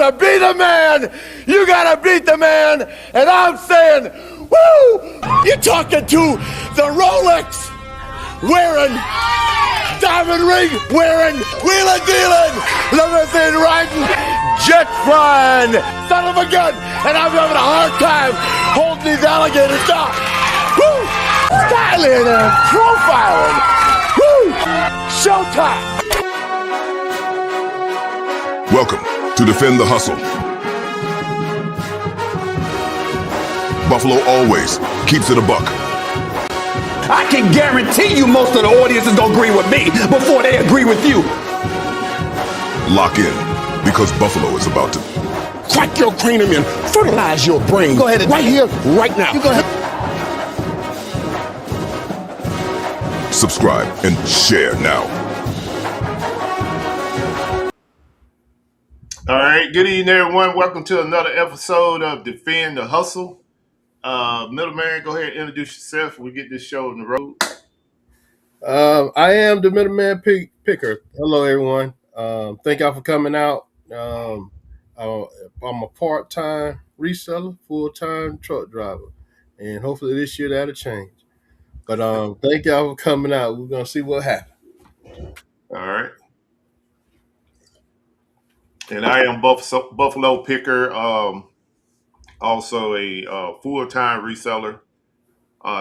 to be the man, you gotta beat the man. And I'm saying, woo! You're talking to the Rolex wearing, diamond ring wearing, wheeling dealing, limousine riding, jet flying, son of a gun. And I'm having a hard time holding these alligators down. Woo! Styling and profiling. Woo! Showtime. Welcome to Defend the Hustle. Buffalo always keeps it a buck. I can guarantee you most of the audience is going to agree with me before they agree with you. Lock in, because Buffalo is about to crack your cranium and fertilize your brain. Go ahead and right here, right now. You go ahead. subscribe and share now. All right, good evening, everyone. Welcome to another episode of Defend the Hustle. Middleman, go ahead and introduce yourself. We get this show on the road. I am the middleman picker. Hello, everyone. Thank y'all for coming out. I'm a part-time reseller, full-time truck driver, and hopefully this year that'll change. But thank y'all for coming out. We're gonna see what happens. All right. And I am Buffalo picker, also a full-time reseller.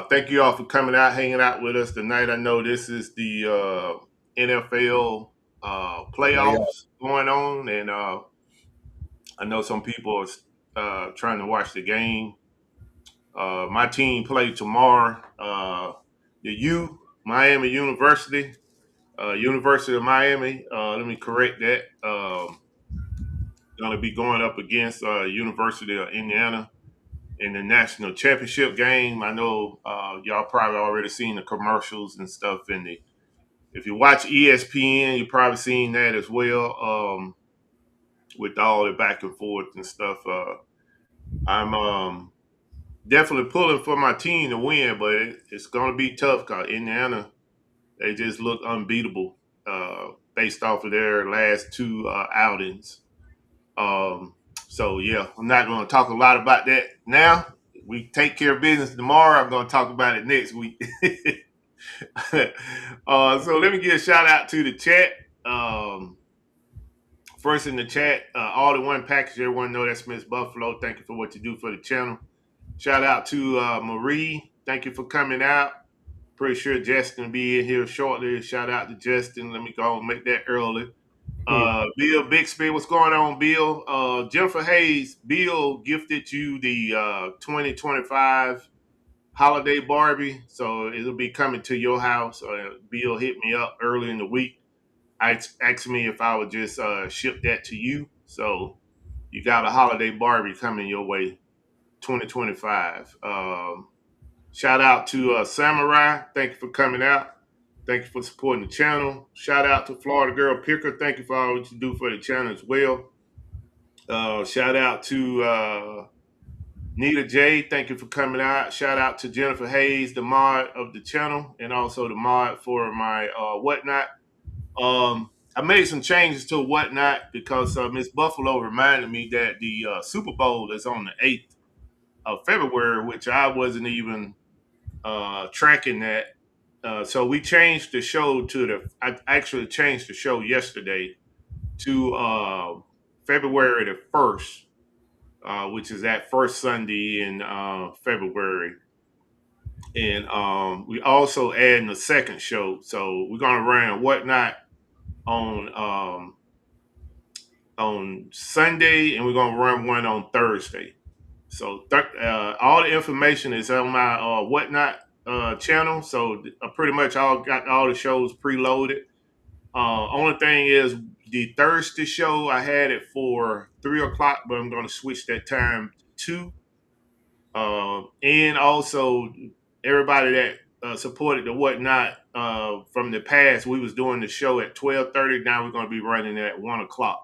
Thank you all for coming out, hanging out with us tonight. I know this is the NFL playoffs going on, and I know some people are trying to watch the game. My team play tomorrow. Miami University, University of Miami. Let me correct that. Going to be going up against University of Indiana in the national championship game. I know y'all probably already seen the commercials and stuff. If you watch ESPN, you've probably seen that as well, with all the back and forth and stuff. I'm definitely pulling for my team to win, but it's going to be tough because Indiana, they just look unbeatable based off of their last two outings. So yeah, I'm not going to talk a lot about that now. We take care of business tomorrow. I'm going to talk about it next week. So let me give a shout out to the chat. First in the chat, all the one package, everyone know that's Miss Buffalo. Thank you for what you do for the channel. Shout out to Marie. Thank you for coming out. Pretty sure Justin will be in here shortly. Shout out to Justin. Let me go and make that early. Bill Bixby, what's going on, Bill? Jennifer Hayes, Bill gifted you the 2025 holiday Barbie, so it'll be coming to your house. Bill hit me up early in the week. Asked me if I would just ship that to you. So you got a holiday Barbie coming your way, 2025. Shout out to Samurai. Thank you for coming out. Thank you for supporting the channel. Shout out to Florida Girl Picker. Thank you for all that you do for the channel as well. Shout out to Nita J. Thank you for coming out. Shout out to Jennifer Hayes, the mod of the channel, and also the mod for my Whatnot. I made some changes to Whatnot because Miss Buffalo reminded me that the Super Bowl is on the 8th of February, which I wasn't even tracking that. So we changed the show I actually changed the show yesterday to February the 1st, which is that first Sunday in February. And we also adding a second show. So we're going to run Whatnot on Sunday, and we're going to run one on Thursday. So all the information is on my Whatnot channel, so I pretty much got all the shows preloaded. Only thing is the Thursday show I had it for 3:00, but I'm going to switch that time to 2. And also everybody that supported the Whatnot from the past, we was doing the show at 12:30. Now we're going to be running it at 1:00.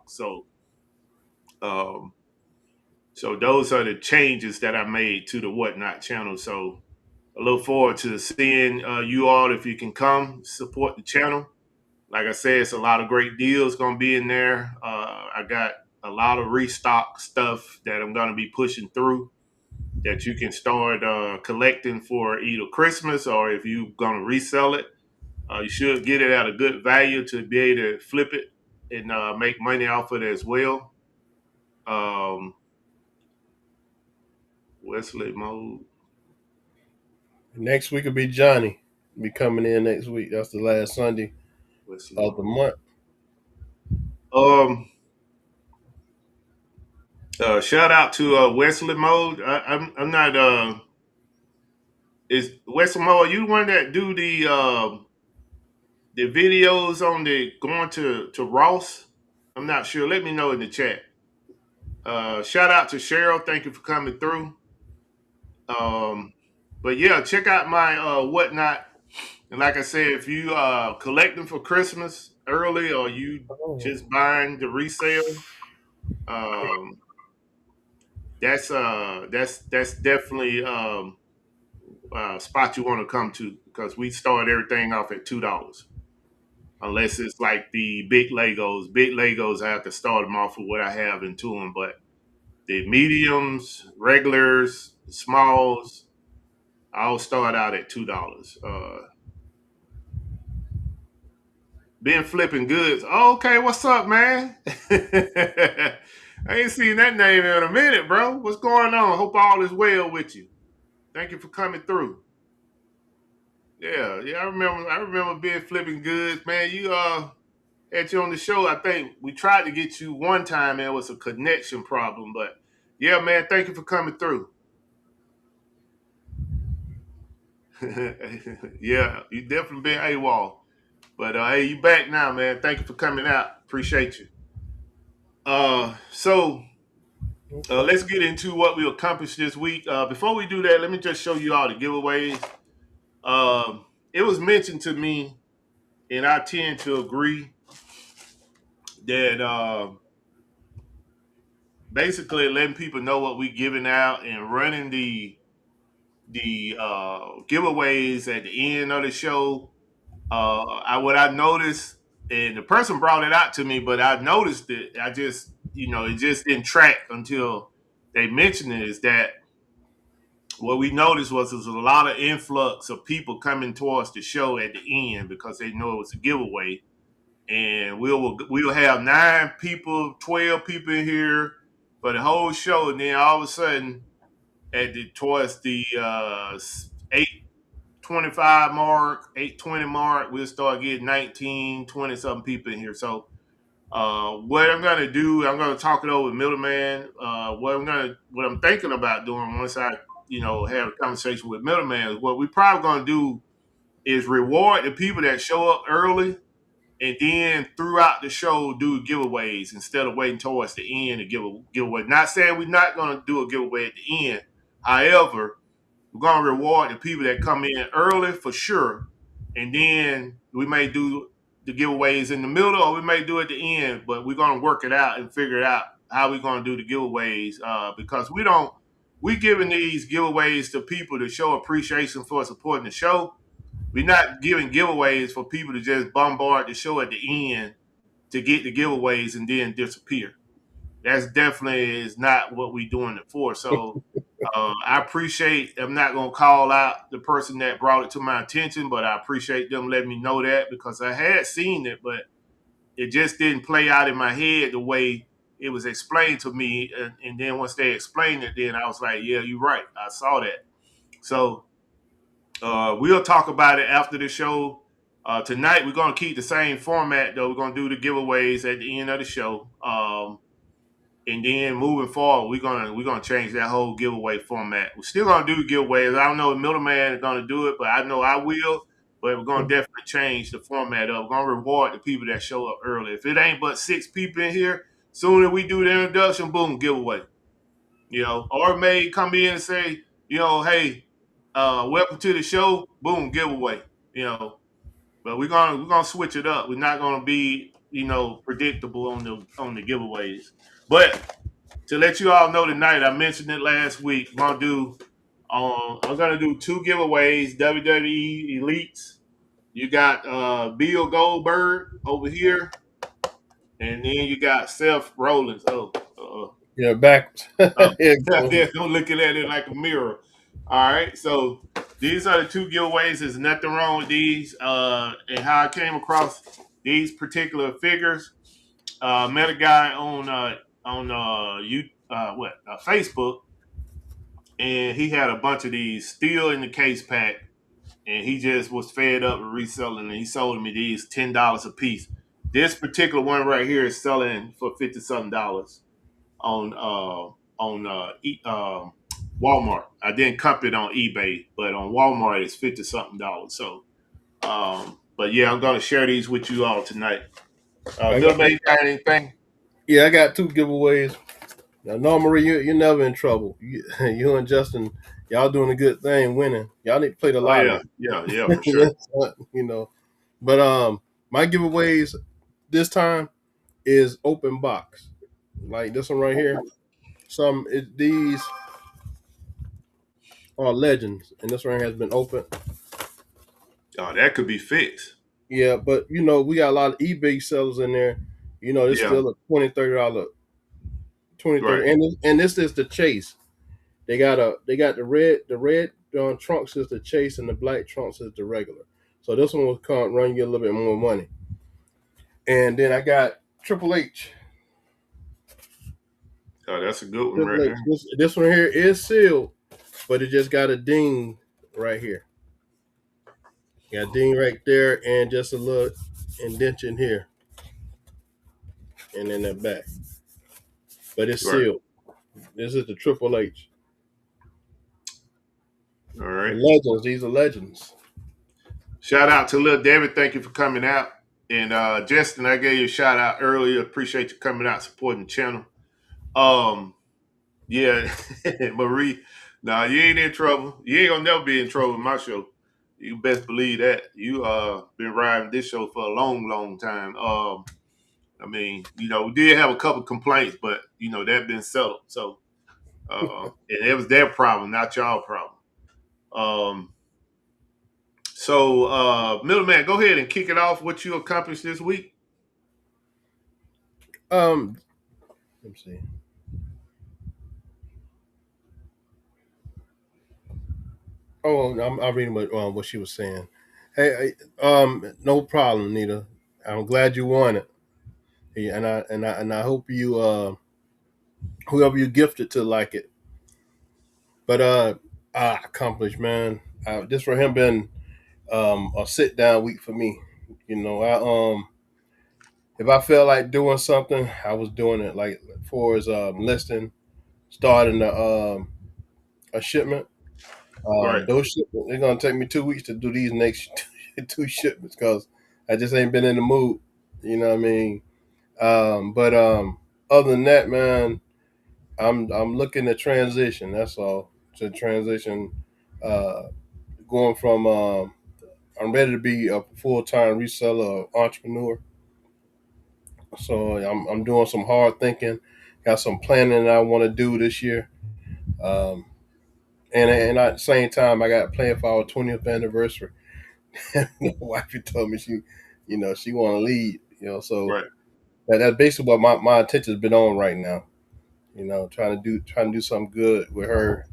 So those are the changes that I made to the Whatnot channel. So I look forward to seeing you all if you can come support the channel. Like I said, it's a lot of great deals going to be in there. I got a lot of restock stuff that I'm going to be pushing through that you can start collecting for either Christmas or if you're going to resell it. You should get it at a good value to be able to flip it and make money off of it as well. Wesley Mode. Next week will be Johnny. Be coming in next week. That's the last Sunday Wesley of the Mode. month. Shout out to Wesley Mode. I'm not. Is Wesley Mode? You the one that do the videos on the going to Ross? I'm not sure. Let me know in the chat. Shout out to Cheryl. Thank you for coming through. But yeah, check out my whatnot. And like I said, if you collecting for Christmas early or you just buying the resale, um, that's definitely a spot you want to come to because we start everything off at $2. Unless it's like the big Legos. Big Legos, I have to start them off with what I have into them. But the mediums, regulars, smalls, I'll start out at $2. Been flipping goods. Oh, okay, what's up, man? I ain't seen that name in a minute, bro. What's going on? Hope all is well with you. Thank you for coming through. Yeah, I remember being flipping goods, man. You had you on the show. I think we tried to get you one time, and it was a connection problem. But yeah, man, thank you for coming through. Yeah, you definitely been AWOL. But hey, you back now, man. Thank you for coming out. Appreciate you. So let's get into what we accomplished this week. Before we do that, let me just show you all the giveaways. It was mentioned to me, and I tend to agree that basically letting people know what we're giving out and running the giveaways at the end of the show. What I noticed, and the person brought it out to me, but I noticed it. I just, it just didn't track until they mentioned it. Is that what we noticed was there's a lot of influx of people coming towards the show at the end because they know it was a giveaway, and we'll have 9 people, 12 people in here for the whole show, and then all of a sudden towards the 8:25 mark, 8:20 mark, we'll start getting 19, 20 something people in here. So what I'm gonna do, I'm gonna talk it over with Middleman. What I'm thinking about doing once I have a conversation with Middleman is what we probably gonna do is reward the people that show up early, and then throughout the show do giveaways instead of waiting towards the end to give a giveaway. Not saying we're not gonna do a giveaway at the end. However, we're gonna reward the people that come in early for sure, and then we may do the giveaways in the middle, or we may do at the end. But we're gonna work it out and figure it out how we're gonna do the giveaways because we giving these giveaways to people to show appreciation for supporting the show. We're not giving giveaways for people to just bombard the show at the end to get the giveaways and then disappear. That's definitely is not what we're doing it for. So I appreciate, I'm not going to call out the person that brought it to my attention, but I appreciate them letting me know that because I had seen it, but it just didn't play out in my head the way it was explained to me. And then once they explained it, then I was like, yeah, you're right. I saw that. So we'll talk about it after the show. Tonight, we're going to keep the same format, though. We're going to do the giveaways at the end of the show. And then moving forward, we're gonna change that whole giveaway format. We're still gonna do giveaways. I don't know if Middleman is gonna do it, but I know I will. But we're gonna definitely change the format of. We're gonna reward the people that show up early. If it ain't but 6 people in here, soon as we do the introduction, boom, giveaway. Or it may come in and say, hey, welcome to the show, boom, giveaway. But we're gonna switch it up. We're not gonna be predictable on the giveaways. But to let you all know tonight, I mentioned it last week. I'm gonna do 2 giveaways. WWE Elites. You got Bill Goldberg over here, And then you got Seth Rollins. Yeah, backwards. Oh, Yeah, yeah, I'm looking at it like a mirror. All right, so these are the two giveaways. There's nothing wrong with these. And how I came across these particular figures. Met a guy on Facebook, and he had a bunch of these still in the case pack, and he just was fed up with reselling, and he sold me these $10 a piece. This particular one right here is selling for $50 something on Walmart. I didn't comp it on eBay, but on Walmart it's $50 something. So, but yeah, I'm gonna share these with you all tonight. I got, Middleman, you got anything? yeah, I got two giveaways. Now, no, Marie, you're never in trouble. You and Justin, y'all doing a good thing, winning. Y'all need to play the Oh yeah, lottery. yeah, for sure. Yes, you know. But my giveaways this time is open box, like this one right here. These are legends, and this one has been open. Oh, that could be fixed. Yeah, but we got a lot of eBay sellers in there. It's Yeah, still a $20, $30, 20, right. 30, and this is the chase. They got the red trunks is the chase, and the black trunks is the regular. So this one will come run you a little bit more money. And then I got Triple H. Oh, that's a good one Triple right H. there. This one here is sealed, but it just got a ding right here. Got a ding right there, and just a little indentation here, and in the back. But it's Right. sealed. This is the Triple H. All The right. legends. These are legends. Shout out to Lil David. Thank you for coming out. And Justin, I gave you a shout out earlier. Appreciate you coming out supporting the channel. Yeah, Marie. Nah, you ain't in trouble. You ain't gonna never be in trouble with my show. You best believe that. You been riding this show for a long, long time. I mean, we did have a couple complaints, but that been settled. So and it was their problem, not y'all problem. Um Middleman, go ahead and kick it off. What you accomplished this week? Um, let me see. Oh, I'm reading what she was saying. Hey, no problem, Nita. I'm glad you won it. Yeah, and I hope you whoever you gifted to like it. But accomplished, man. This for him been a sit down week for me. I if I felt like doing something, I was doing it. Like for as listing, starting a shipment. Right, Those shipments, they're gonna take me 2 weeks to do these next two shipments because I just ain't been in the mood. You know what I mean? But other than that, man, I'm looking to transition. That's all. To transition, uh, going from I'm ready to be a full time reseller, or entrepreneur. So I'm doing some hard thinking. Got some planning that I want to do this year. Um, and at the same time, I got planned for our 20th anniversary. My wife told me she want to lead. So right, that's basically what my attention has been on right now. Trying to do something good with her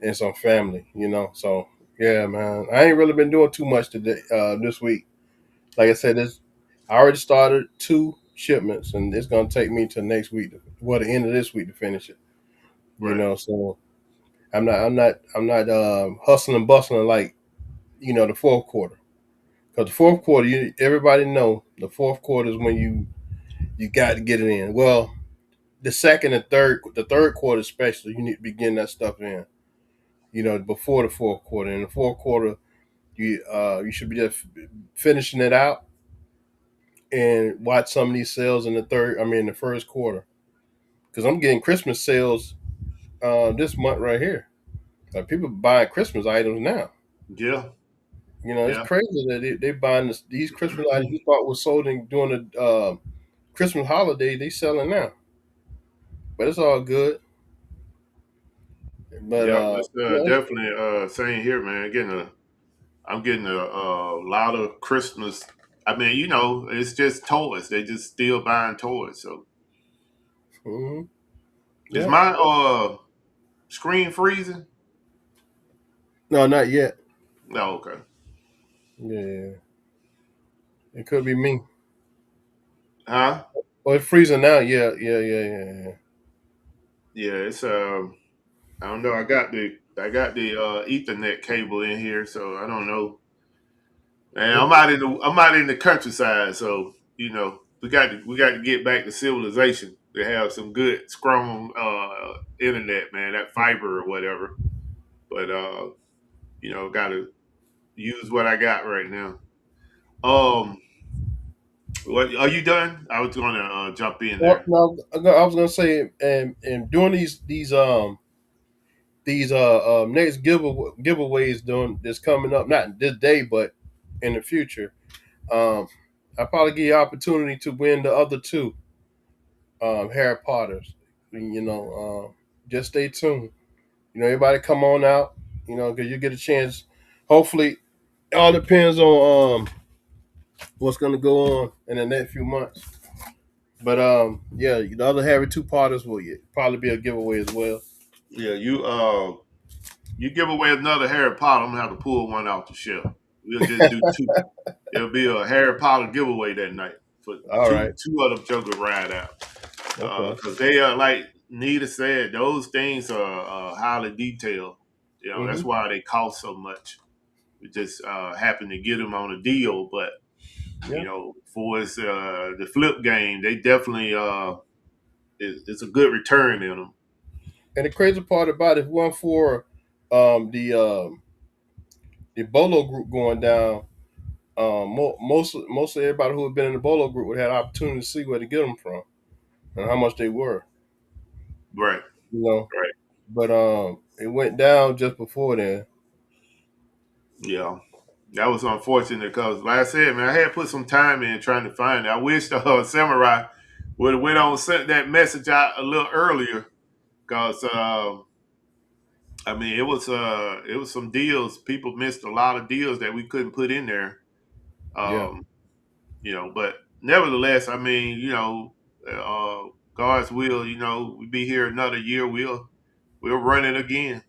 and some family. So yeah, man, I ain't really been doing too much today. This week, like I said, I already started 2 shipments, and it's gonna take me to next week, the end of this week to finish it. right. So I'm not hustling and bustling like the fourth quarter. Because the fourth quarter, everybody know the fourth quarter is when you got to get it in. Well, the third quarter especially, you need to be getting that stuff in. Before the fourth quarter. In the fourth quarter, you should be just finishing it out and watch some of these sales in the first quarter. Because I'm getting Christmas sales this month right here. Like people buying Christmas items now. Yeah, It's yeah, crazy that they buying these Christmas items you thought was sold during the Christmas holiday. They selling now, but it's all good. But yeah. That's definitely same here, man. I'm getting a lot of Christmas I mean, you know, it's just toys. They just still buying toys. So Hmm. is Yeah. my screen freezing? No, not yet. No, okay. Yeah, it could be me. Huh? Oh, it's freezing now. Yeah, yeah. Yeah, it's I don't know. I got the Ethernet cable in here, so I don't know. And I'm out in the countryside, so you know we got to get back to civilization to have some good strong internet, man. That fiber or whatever. But you know, got to use what I got right now. Um, what are you done? I was gonna jump in Well, there. no, I was gonna say, and doing these next giveaways doing this coming up, not this day, but in the future. Um, I probably give you opportunity to win the other two Harry Potters. You know, just stay tuned. You know, everybody come on out. You know, because you get a chance. Hopefully, it all depends on what's gonna go on in the next few months. But yeah, the other Harry two Potters will probably be a giveaway as well. Yeah, you give away another Harry Potter, I'm gonna have to pull one off the shelf. We'll just do two. It'll be a Harry Potter giveaway that night for All right. two of them jokers ride out. Okay. Because they are like Nita said, those things are highly detailed. You know, that's Hmm. why they cost so much. We just happen to get them on a deal, but you Yeah. know, for its, the flip game, they definitely it's a good return in them. And the crazy part about it, if one for um, the um, the Bolo group going down, most of everybody who had been in the Bolo group would have an opportunity to see where to get them from and how much they were. Right, You know, right, but it went down just before then. yeah. That was unfortunate because, like I said, man, I had put some time in trying to find it. I wish the samurai would have went on and sent that message out a little earlier because I mean it was some deals. People missed a lot of deals that we couldn't put in there. Yeah. Um, you know, but nevertheless, I mean, you know, God's will, you know, we be here another year. We'll run it again.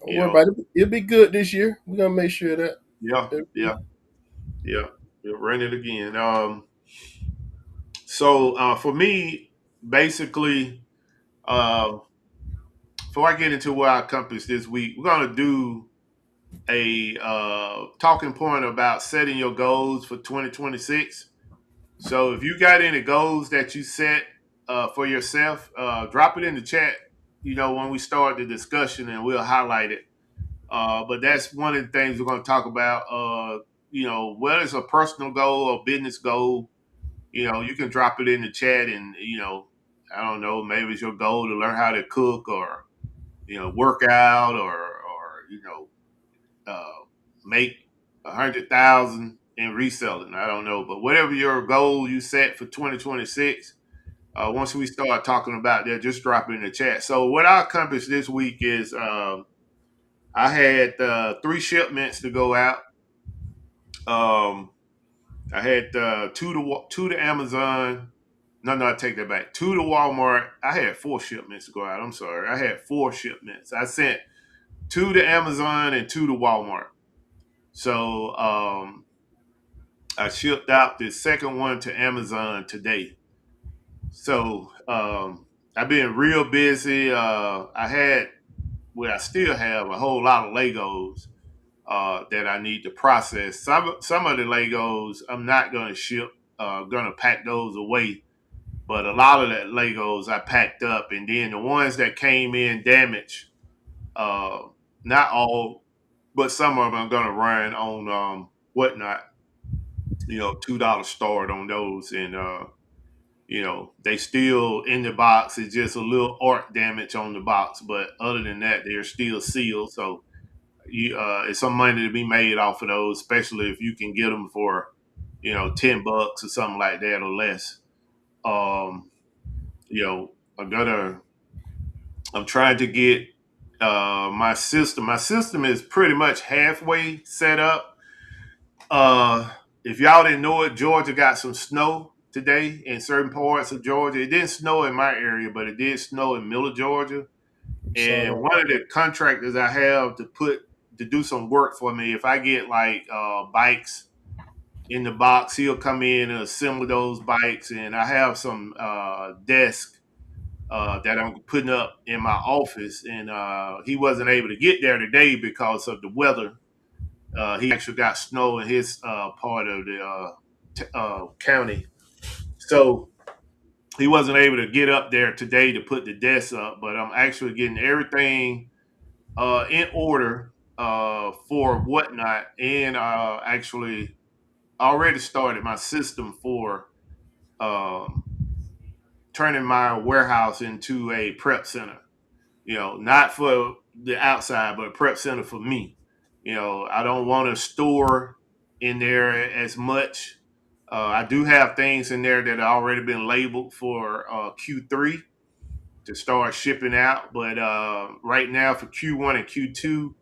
Don't You worry know, about it. It'll be good this year. We're gonna make sure that. yeah, It'll yeah, be- yeah. We'll run it again. So for me, basically, uh, before I get into what I accomplished this week, we're gonna do a talking point about setting your goals for 2026. So if you got any goals that you set for yourself, drop it in the chat. You know, when we start the discussion, and we'll highlight it. But that's one of the things we're going to talk about. You know, whether it's a personal goal or business goal, you know, you can drop it in the chat, and you know, I don't know, maybe it's your goal to learn how to cook, or you know, work out, or you know, make 100,000 in reselling. I don't know, but whatever your goal you set for 2026, once we start talking about that, just drop it in the chat. So what I accomplished this week is I had 3 shipments to go out. Um, I had two to Amazon. No, I take that back. 2 to Walmart. I had 4 shipments to go out. I'm sorry. I had 4 shipments. I sent 2 to Amazon and 2 to Walmart. So I shipped out the second one to Amazon today. So I've been real busy. I still have a whole lot of Legos that I need to process. Some of the Legos I'm not going to ship. Going to pack those away. But a lot of that Legos I packed up, and then the ones that came in damaged, uh, not all, but some of them I'm going to run on whatnot. You know, $2 start on those, and you know, they still in the box. It's just a little art damage on the box, but other than that, they're still sealed. So it's some money to be made off of those, especially if you can get them for, you know, $10 or something like that or less. Um, you know, I'm trying to get my system. My system is pretty much halfway set up. if y'all didn't know it, Georgia got some snow today in certain parts of Georgia. It didn't snow in my area, but it did snow in middle Georgia. Saw And that. one of the contractors I have to do some work for me, if I get like bikes in the box, he'll come in and assemble those bikes. And I have some desk that I'm putting up in my office, and he wasn't able to get there today because of the weather. He actually got snow in his part of the county, so he wasn't able to get up there today to put the desk up. But I'm actually getting everything in order for whatnot, and actually already started my system for um, turning my warehouse into a prep center. Not for the outside, but a prep center for me. I don't want to store in there as much. I do have things in there that have already been labeled for Q3 to start shipping out. But right now for Q1 and Q2,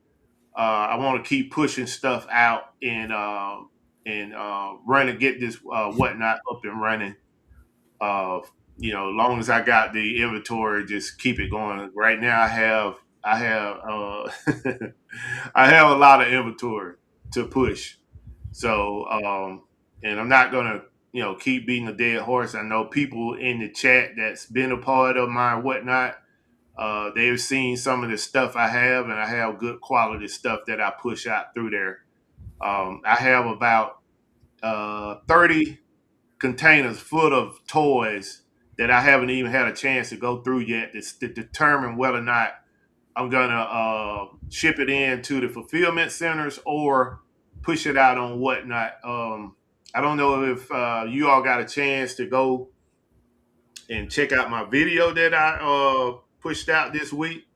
I want to keep pushing stuff out and running, get this whatnot up and running. Uh, as long as I got the inventory, just keep it going. Right now, I have I have a lot of inventory to push. So, and I'm not gonna keep beating a dead horse. I know people in the chat that's been a part of my whatnot. They've seen some of the stuff I have, and I have good quality stuff that I push out through there. I have about 30 containers full of toys that I haven't even had a chance to go through yet to determine whether or not I'm gonna ship it in to the fulfillment centers or push it out on whatnot. I don't know if you all got a chance to go and check out my video that I pushed out this week,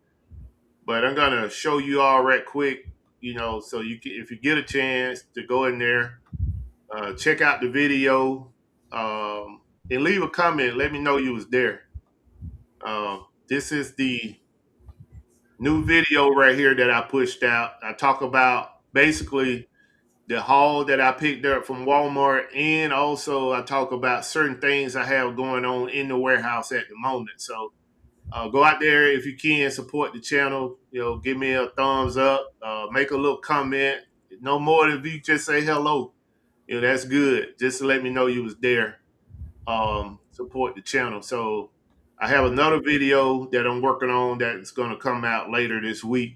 but I'm gonna show you all right quick. So if you get a chance to go in there, check out the video, and leave a comment. Let me know you was there. This is the new video right here that I pushed out. I talk about basically the haul that I picked up from Walmart, and also I talk about certain things I have going on in the warehouse at the moment. So go out there if you can, support the channel. Give me a thumbs up, make a little comment. No more than if you just say hello. That's good. Just to let me know you was there. Support the channel. So I have another video that I'm working on that's going to come out later this week.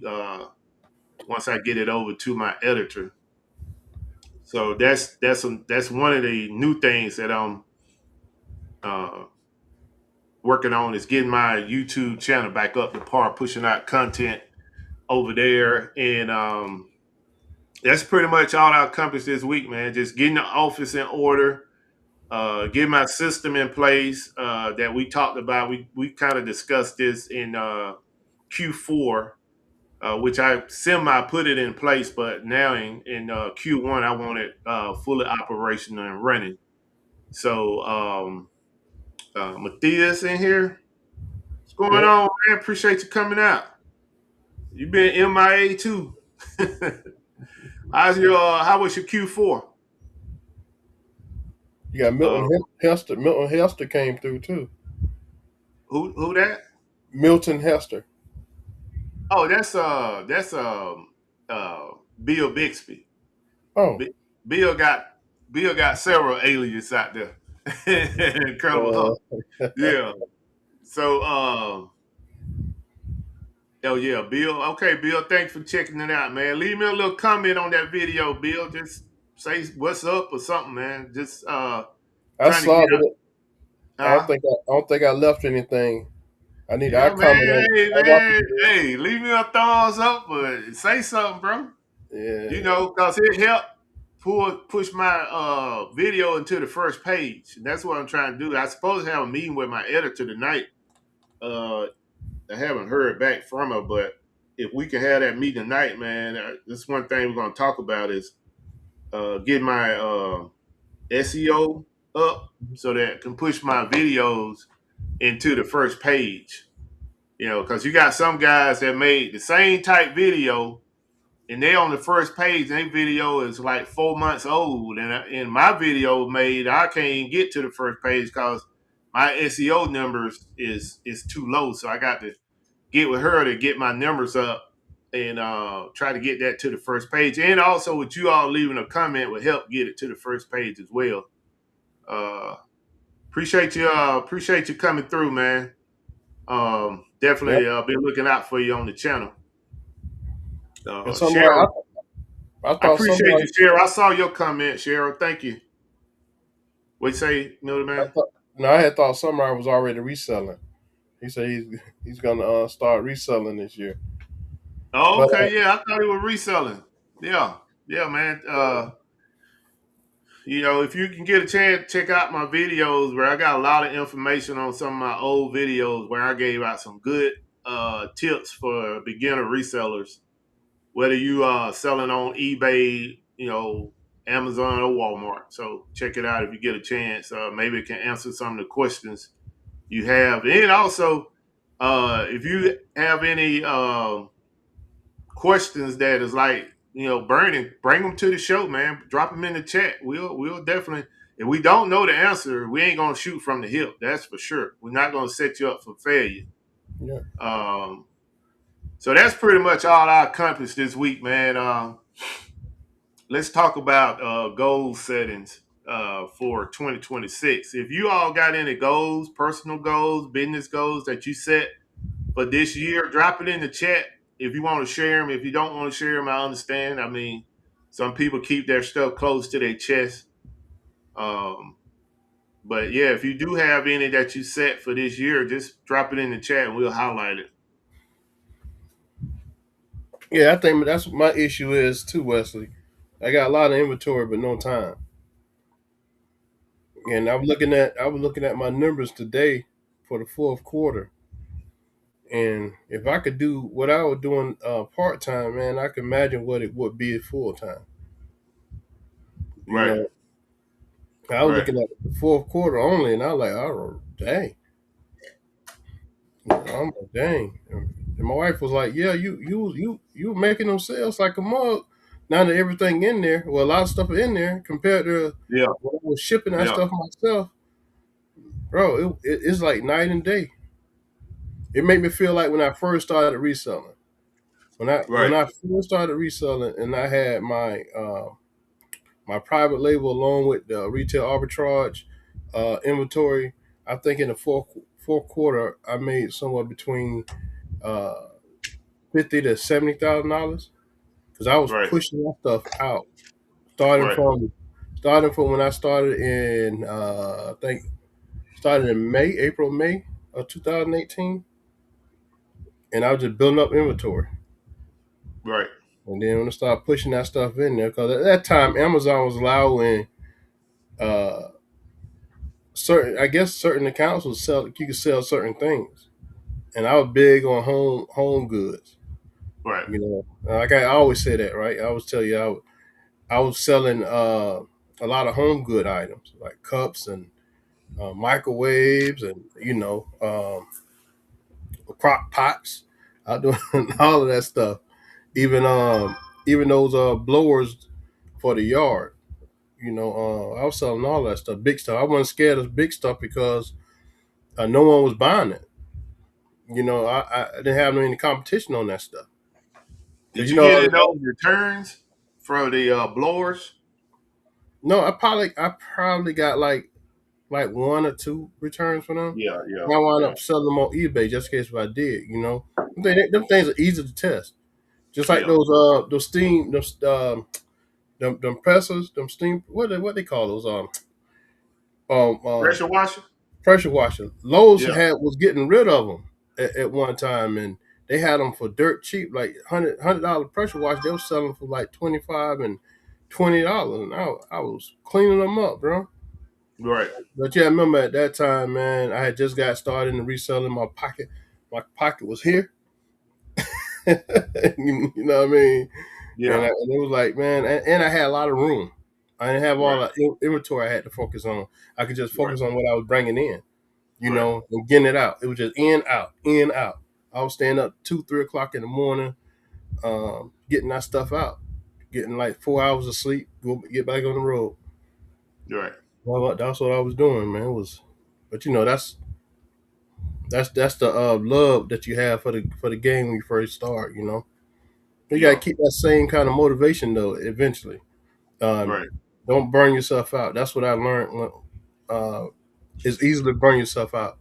Once I get it over to my editor. So that's one of the new things that I'm uh, working on, is getting my YouTube channel back up to par, pushing out content over there, and that's pretty much all I accomplished this week, man. Just getting the office in order, getting my system in place that we talked about. We kind of discussed this in Q4, which I semi put it in place, but now in Q1 I want it fully operational and running. So Matthias in here, what's going Yep. on, man? Appreciate you coming out. You've been MIA too. How was your Q4? You got Uh, Milton Hester. Milton Hester came through too. who that? Milton Hester. Oh, uh Bill Bixby. Oh, B- Bill got several aliases out there. Incredible Hulk. Yeah. So oh yeah, Bill. Okay, Bill, thanks for checking it out, man. Leave me a little comment on that video, Bill. Just say what's up or something, man. Just I trying to saw get it. huh? I don't think I left anything. I Yeah, comment on. man. Hey, I watched man. it. Hey, leave me a thumbs up, but say something, bro. Yeah, Cause it helped push my video into the first page. And that's what I'm trying to do. I supposed to have a meeting with my editor tonight. Uh, I haven't heard back from her, but if we can have that meeting tonight, man, this one thing we're gonna talk about is get my SEO up so that I can push my videos into the first page. Because you got some guys that made the same type video and they on the first page. And their video is like 4 months old, and my video made, I can't even get to the first page because my SEO numbers is too low. So I got to get with her to get my numbers up and try to get that to the first page. And also with you all leaving a comment would help get it to the first page as well. Appreciate you coming through, man. Definitely be looking out for you on the channel. And Cheryl, I I thought appreciate somebody, you, Cheryl. I saw your comment, Cheryl. Thank you. What you say, you know, man? I had thought somebody was already reselling. He said he's gonna start reselling this year. Oh, But okay, yeah, I thought he was reselling. Yeah, yeah, man. You know, if you can get a chance, check out my videos where I got a lot of information on some of my old videos where I gave out some good tips for beginner resellers. Whether you are selling on eBay, you know, Amazon or Walmart. So check it out if you get a chance. Maybe it can answer some of the questions you have. And also, if you have any questions that is like, you know, burning, bring them to the show, man. Drop them in the chat. We'll definitely. If we don't know the answer, we ain't gonna shoot from the hip. That's for sure. We're not gonna set you up for failure. yeah, So that's pretty much all I accomplished this week, man. Let's talk about goal settings for 2026. If you all got any goals, personal goals, business goals that you set for this year, drop it in the chat. If you want to share them, if you don't want to share them, I understand. I mean, some people keep their stuff close to their chest. Um, but yeah, if you do have any that you set for this year, just drop it in the chat and we'll highlight it. yeah. I think that's what my issue is too, Wesley. I got a lot of inventory but no time. And I was looking at my numbers today for the fourth quarter. And if I could do what I was doing part time, man, I can imagine what it would be full time. You Right, know, I was right. looking at the fourth quarter only, and I was like, oh, dang. I'm like, dang. And my wife was like, yeah, you were making them sales like a mug. Now that everything in there, well, a lot of stuff in there compared to Yeah, when I was shipping that yeah. stuff myself, bro, it's like night and day. It made me feel like when I first started reselling. When Right, I first started reselling, and I had my private label along with the retail arbitrage inventory. I think in the fourth quarter, I made somewhere between uh, $50,000 to $70,000 because I was right, pushing that stuff out, starting right, from starting from when I started in I think started in April May of 2018, and I was just building up inventory. right, And then when I started pushing that stuff in there, because at that time Amazon was allowing uh, certain accounts would sell, you could sell certain things, and I was big on home goods. right, You know, like I always say that, right? I always tell you I was selling a lot of home good items like cups and microwaves and crock pots. I was doing all of that stuff. Even even those blowers for the yard. I was selling all that stuff, big stuff. I wasn't scared of big stuff because no one was buying it. I didn't have any competition on that stuff. Cause Did you get in it those returns for the blowers? no, I probably got like one or two returns for them. Yeah, yeah, And I wound yeah, up selling them on eBay just in case if I did. Them things are easy to test. Just like yeah. those steam them pressers, them steam what they call those um uh, Pressure washer? pressure washer. Lowe's Yeah, was getting rid of them at one time, and they had them for dirt cheap, like $100 pressure washer. They were selling for like $25 and $20, and I was cleaning them up, bro. right, But yeah, I remember at that time, man, I had just got started in reselling. My pocket was here. You know what I mean? And yeah, it was like, man, and I had a lot of room. I didn't have all right, the inventory I had to focus on. I could just right, focus on what I was bringing in, right, and getting it out. It was just in, out, in, out. I was staying up 2, 3 o'clock in the morning, getting that stuff out, getting like 4 hours of sleep, go get back on the road. Right. Well, that's what I was doing, man. It was, but that's the love that you have for the game when you first start. You got to Yeah. keep that same kind of motivation though. Eventually, um, Right. don't burn yourself out. That's what I learned. It's easy to burn yourself out.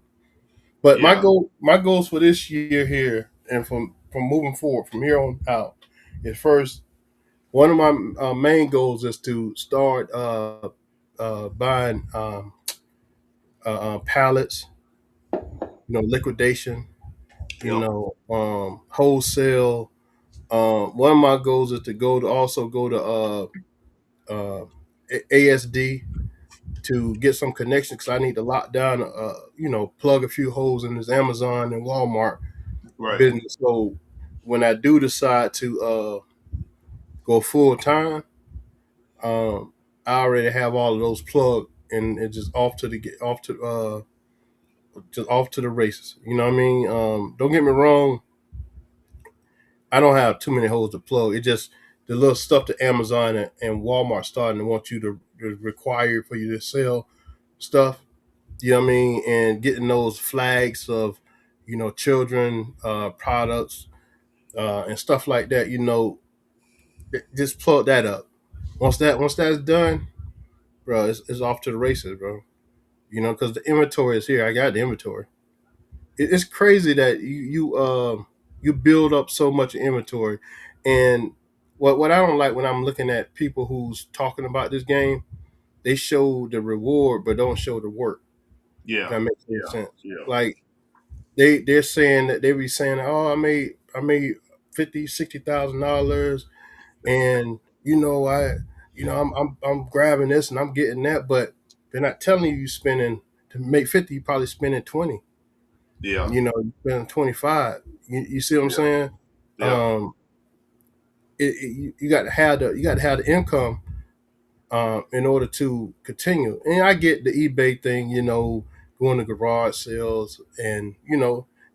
But Yeah. my goals for this year here, and from moving forward from here on out, is first, one of my main goals is to start buying pallets, liquidation, Yep. wholesale. One of my goals is to go to uh, ASD to get some connections because I need to lock down, plug a few holes in this Amazon and Walmart Right. business. So when I do decide to go full time, I already have all of those plugged and it's just off to the races. You know what I mean? Don't get me wrong. I don't have too many holes to plug. It just the little stuff that Amazon and Walmart starting to want you to require for you to sell stuff. You know what I mean? And getting those flags of, children products and stuff like that. Just plug that up. Once that's done, bro, it's off to the races, bro. Because the inventory is here. I got the inventory. It's crazy that you build up so much inventory, and what I don't like when I'm looking at people who's talking about this game, they show the reward but don't show the work. If Yeah. that makes any Yeah. sense. Yeah. Like they're saying that they be saying, oh, I made 50, $60,000, and I'm grabbing this and I'm getting that, but they're not telling you spending to make 50. You probably spending 20. Yeah. You spend 25. You see what I'm Yeah. saying? Yeah. Um, you got to have the income in order to continue. And I get the eBay thing, going to garage sales, and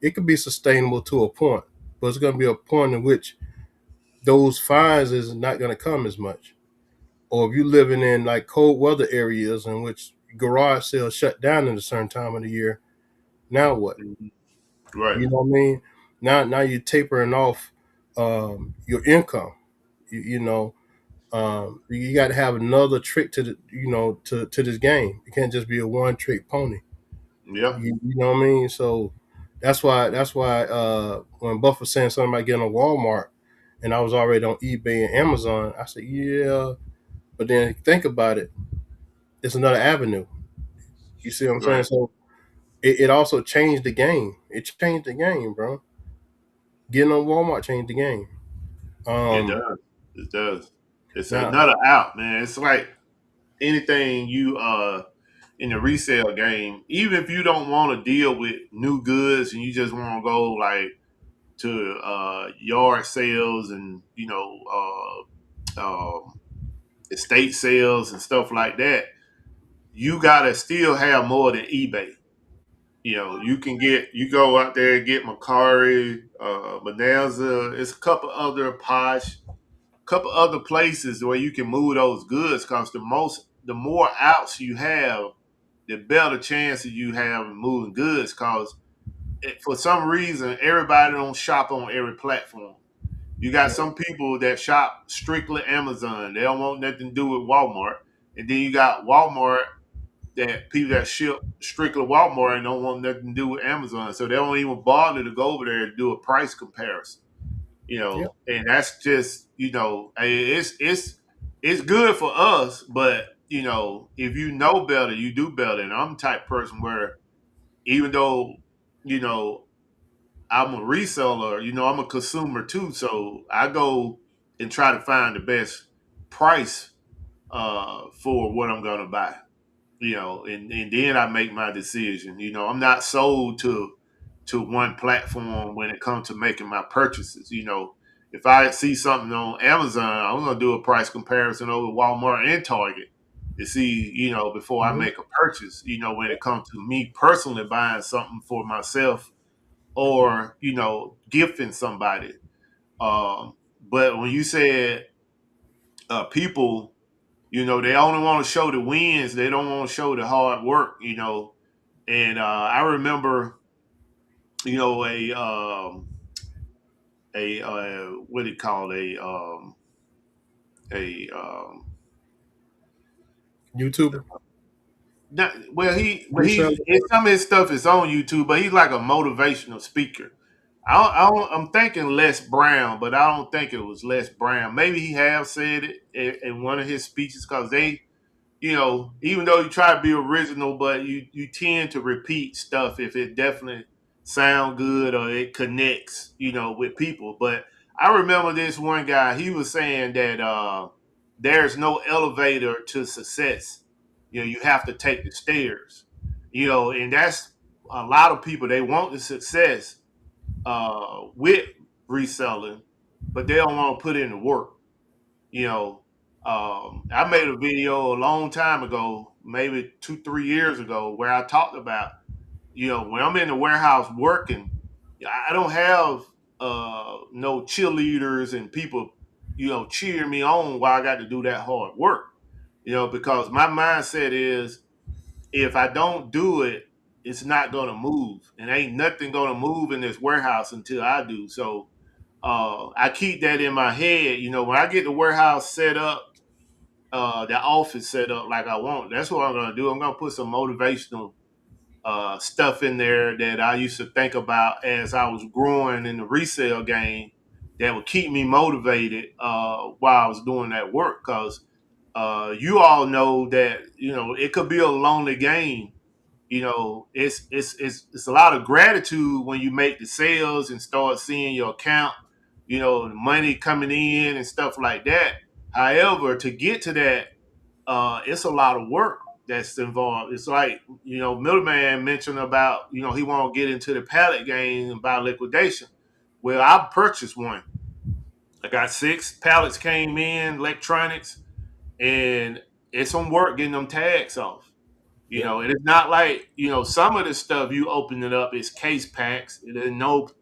it could be sustainable to a point, but it's going to be a point in which those fines is not going to come as much. Or if you're living in like cold weather areas in which garage sales shut down at a certain time of the year, now what? Mhm. Right. You know what I mean? Now you're tapering off your income. You got to have another trick to the to this game. You can't just be a one trick pony. Yeah. You know what I mean? So that's why when Buff was saying something about getting on Walmart, and I was already on eBay and Amazon, I said yeah. But then think about it, it's another avenue. You see what I'm saying? Right. So it also changed the game. It changed the game, bro. Getting on Walmart changed the game. It Um, does. It does. It's now, another out, man. It's like anything you in the resale game, even if you don't want to deal with new goods and you just want to go like to yard sales and estate sales and stuff like that, you gotta still have more than eBay. You go out there and get Macari, Bonanza. It's a couple other places where you can move those goods because the more outs you have, the better chances you have in moving goods. Because for some reason, everybody don't shop on every platform. You got yeah, some people that shop strictly Amazon. They don't want nothing to do with Walmart. And then you got Walmart that people that ship strictly Walmart and don't want nothing to do with Amazon. So they don't even bother to go over there and do a price comparison. yeah, And that's just, it's good for us, but if you know better, you do better. And I'm the type of person where even though, you know, I'm a reseller, I'm a consumer too. So I go and try to find the best price for what I'm gonna buy. And then I make my decision. I'm not sold to one platform when it comes to making my purchases. If I see something on Amazon, I'm gonna do a price comparison over Walmart and Target to see, before I mhm, make a purchase. When it comes to me personally buying something for myself or gifting somebody. Um, But when you said people, they only want to show the wins, they don't want to show the hard work, And I remember, what do you call a YouTuber, well, reseller. some of his stuff is on YouTube, but he's like a motivational speaker. I'm thinking Les Brown, but I don't think it was Les Brown. Maybe he have said it in one of his speeches because even though you try to be original, but you tend to repeat stuff if it definitely sound good or it connects, with people. But I remember this one guy, he was saying that there's no elevator to success. You have to take the stairs. And that's a lot of people, they want the success with reselling, but they don't want to put in the work. You know, I made a video a long time ago, maybe 2, 3 years ago, where I talked about, when I'm in the warehouse working, I don't have no cheerleaders and people, cheering me on while I got to do that hard work. Because my mindset is if I don't do it, it's not gonna move, and ain't nothing gonna move in this warehouse until I do. So I keep that in my head. When I get the warehouse set up, the office set up like I want, that's what I'm gonna do. I'm gonna put some motivational stuff in there that I used to think about as I was growing in the resale game that would keep me motivated while I was doing that work. Because you all know that it could be a lonely game. It's a lot of gratitude when you make the sales and start seeing your account, the money coming in and stuff like that. However, to get to that, it's a lot of work that's involved. It's like, Middleman mentioned about, he want to get into the pallet game and buy liquidation. Well, I purchased one. I got 6 pallets came in, electronics, and it's some work getting them tags off. Yep. And it's not like, some of the stuff you open it up, it's case packs. There's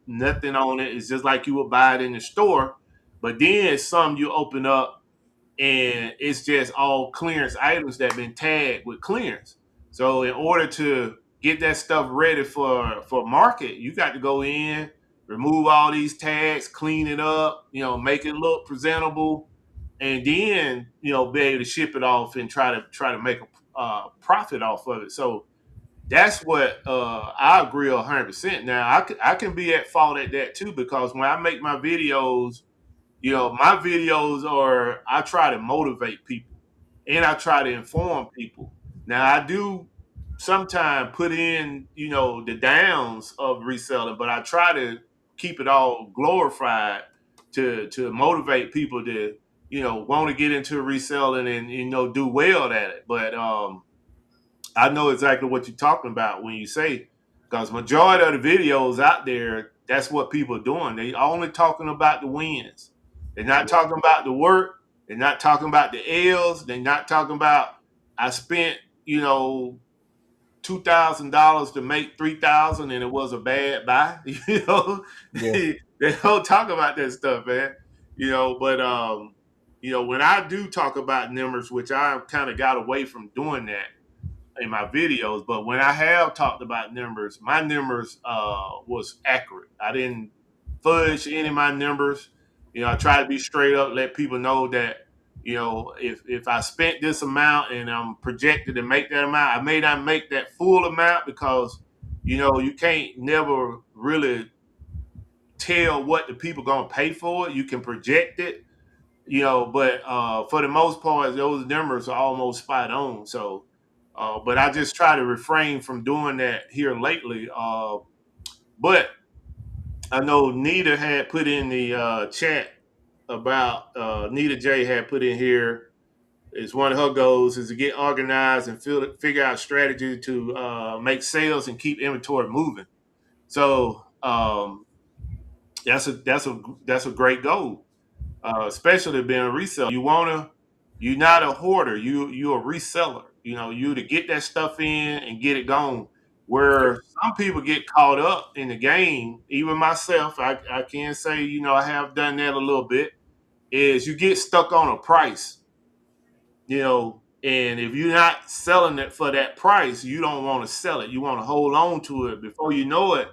nothing on it. It's just like you would buy it in the store. But then some you open up and it's just all clearance items that have been tagged with clearance. So in order to get that stuff ready for market, you got to go in, remove all these tags, clean it up, make it look presentable, and then be able to ship it off and try to make a profit off of it. So that's what I agree 100%. Now I can be at fault at that too, because when I make my videos, my videos are, I try to motivate people and I try to inform people. Now I do sometimes put in, the downs of reselling, but I try to keep it all glorified to motivate people to, want to get into reselling and, do well at it. But I know exactly what you're talking about when you say, because majority of the videos out there, that's what people are doing. They only talking about the wins. They're not talking about the work. They're not talking about the L's. They're not talking about I spent, $2,000 to make 3,000 and it was a bad buy. Yeah. They don't talk about that stuff, man. But when I do talk about numbers, which I kind of got away from doing that in my videos, but when I have talked about numbers, my numbers was accurate. I didn't fudge any of my numbers. I try to be straight up, let people know that if I spent this amount and I'm projected to make that amount, I may not make that full amount because you can't never really tell what the people gonna pay for it. You can project it, but for the most part, those numbers are almost spot on. So, but I just try to refrain from doing that here lately. But I know Nita had put in the chat about Nita J had put in here is one of her goals is to get organized and figure out strategy to make sales and keep inventory moving. So that's a great goal, especially being a reseller. You're not a hoarder. You're a reseller. You to get that stuff in and get it gone. Where some people get caught up in the game, even myself, I can say, I have done that a little bit. is you get stuck on a price, and if you're not selling it for that price, you don't want to sell it. You want to hold on to it. Before you know it,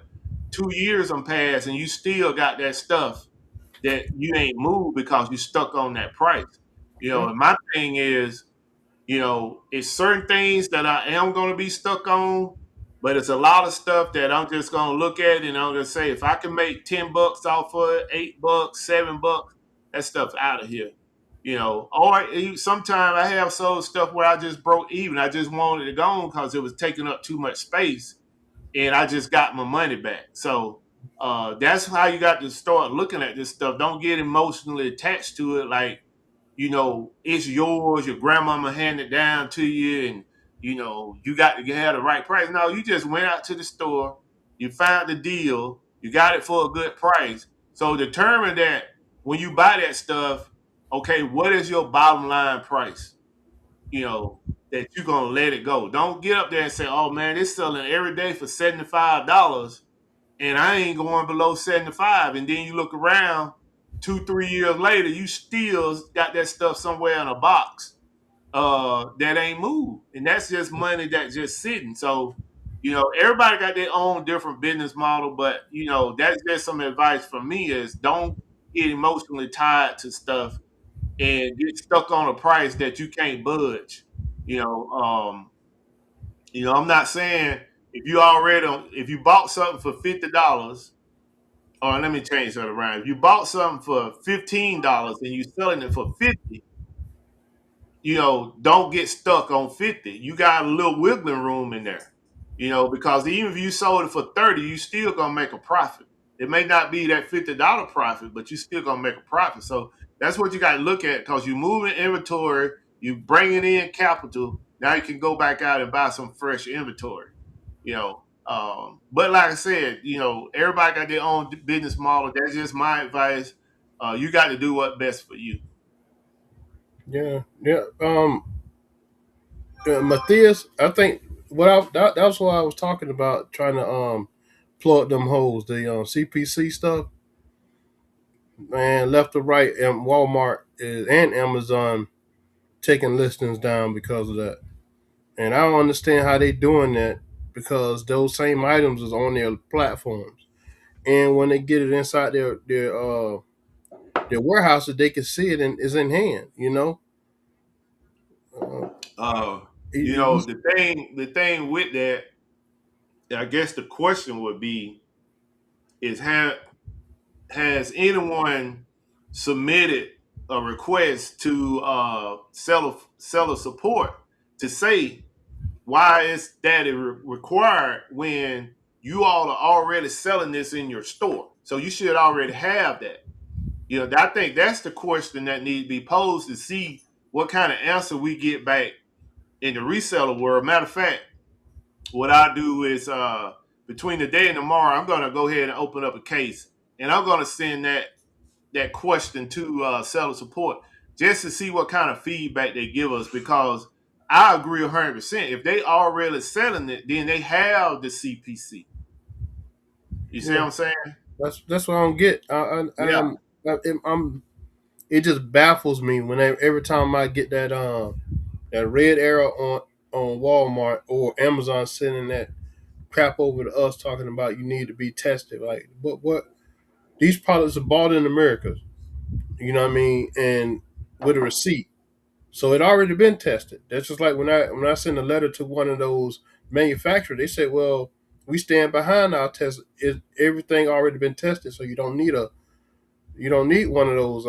2 years have passed and you still got that stuff that you ain't moved because you stuck on that price. And my thing is, it's certain things that I am going to be stuck on, but it's a lot of stuff that I'm just going to look at and I'm going to say, if I can make $10 off of it, $8, $7, that stuff's out of here. Or sometimes I have sold stuff where I just broke even. I just wanted it gone because it was taking up too much space, and I just got my money back. So that's how you got to start looking at this stuff. Don't get emotionally attached to it, like it's yours. Your grandmama handed it down to you, and you got to have the right price. No, you just went out to the store, you found the deal, you got it for a good price. So determine that when you buy that stuff, okay, what is your bottom line price? That you're gonna let it go. Don't get up there and say, "Oh man, it's selling every day for $75." And I ain't going below 75. And then you look around 2, 3 years later, you still got that stuff somewhere in a box that ain't moved. And that's just money that's just sitting. So, everybody got their own different business model, but that's just some advice from me is don't get emotionally tied to stuff and get stuck on a price that you can't budge. You know, um, I'm not saying if you bought something for $50, or let me change that around. If you bought something for $15 and you're selling it for 50, don't get stuck on 50. You got a little wiggling room in there, because even if you sold it for 30, you still gonna make a profit. It may not be that $50 profit, but you still gonna make a profit. So that's what you got to look at, because you moving inventory, you bringing in capital. Now you can go back out and buy some fresh inventory. But like I said, everybody got their own business model. That's just my advice. You got to do what's best for you. Yeah, yeah. Matthias, I think that was what I was talking about, trying to plug them holes, the CPC stuff, man, left to right, and Walmart and Amazon taking listings down because of that. And I don't understand how they doing that, because those same items is on their platforms, and when they get it inside their warehouses, they can see it and is in hand. Uh, Uh, it- the thing with that, I guess the question would be is has anyone submitted a request to seller support to say why is that required when you all are already selling this in your store? So you should already have that. I think that's the question that needs to be posed to see what kind of answer we get back in the reseller world. Matter of fact, what I do is between today and tomorrow, I'm going to go ahead and open up a case, and I'm going to send that question to seller support just to see what kind of feedback they give us, because I agree 100%. If they already selling it, then they have the CPC. You see what yeah, I'm saying? that's what I don't get. Yeah. I'm it just baffles me when every time I get that red arrow on Walmart or Amazon sending that crap over to us, talking about you need to be tested. Like, what these products are bought in America, you know what I mean, and with a receipt, so it already been tested. That's just like when I send a letter to one of those manufacturers, they say, well, we stand behind our test. Everything already been tested, so you don't need one of those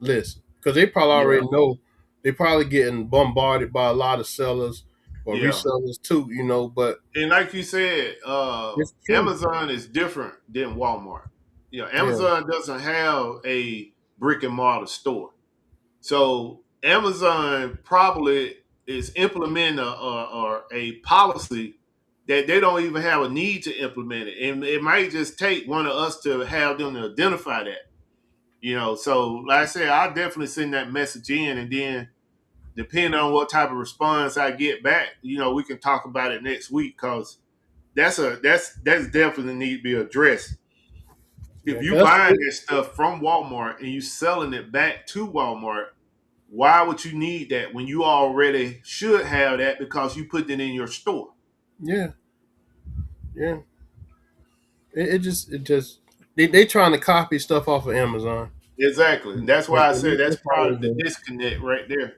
lists, because they probably Yeah. already know. They probably getting bombarded by a lot of sellers or Yeah. resellers too, But And like you said, it's true. Amazon is different than Walmart. Yeah, Amazon doesn't have a brick and mortar store. So Amazon probably is implementing a policy that they don't even have a need to implement it. And it might just take one of us to have them to identify that. So like I said, I'll definitely send that message in, and then depending on what type of response I get back, we can talk about it next week, because that's definitely need to be addressed. If Yeah, you that's buying that stuff from Walmart and you selling it back to Walmart, why would you need that when you already should have that because you put it in your store? yeah, yeah. It just they trying to copy stuff off of Amazon. Exactly. And that's why I said that's That's all part of they the do. disconnect right there.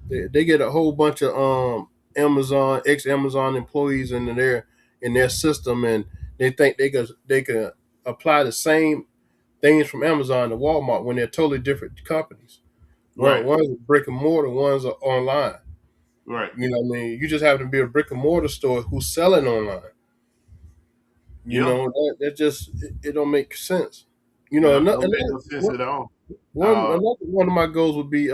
They get a whole bunch of Amazon ex Amazon employees in their system, and they think they could apply the same things from Amazon to Walmart when they're totally different companies. Right. One's brick and mortar, one's online. Right. You know what I mean? You just happen to be a brick and mortar store who's selling online. You Yeah. know, that just it don't make sense. You know, Yeah. Don't make no sense at all. another one of my goals would be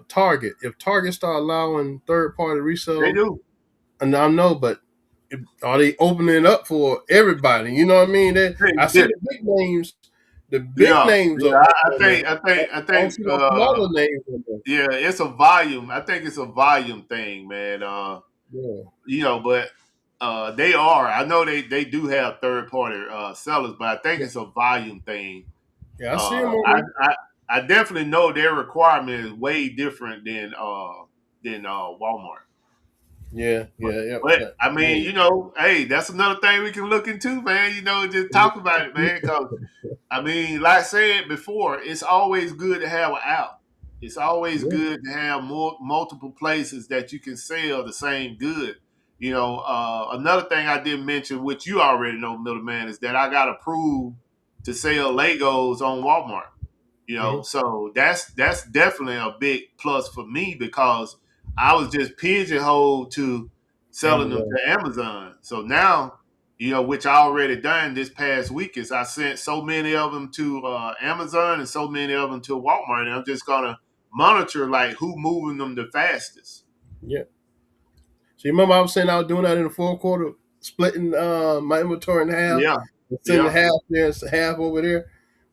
Target. If Target start allowing third party They resale, do. and I know, but are they opening it up for everybody? You know what I mean? I see Yeah. the big names. The big Yeah. names Yeah. are I on there. think I think I I don't think see no smaller names on there. yeah, it's a volume. I think it's a volume thing, man. Yeah, But they are. I know they do have third party sellers, but I think yeah, it's a volume thing. yeah. I see them Uh, on I, there. I I definitely know their requirement is way different than Walmart. Yeah, But, yeah, yeah. but I mean, hey, that's another thing we can look into, man. Just talk about it, man. Because I mean, like I said before, it's always good to have an out. It's always Yeah, good to have multiple places that you can sell the same good. Another thing I didn't mention, which you already know, middleman, is that I got approved to sell Legos on Walmart. mm-hmm. So that's definitely a big plus for me because I was just pigeonholed to selling them Amazon. to Amazon. So now, which I already done this past week is I sent so many of them to Amazon and so many of them to Walmart, and I'm just gonna monitor like who moving them the fastest. Yeah. So you remember I was saying I was doing that in the fourth quarter, splitting my inventory in half, Yeah, and sending yeah, half there and half over there.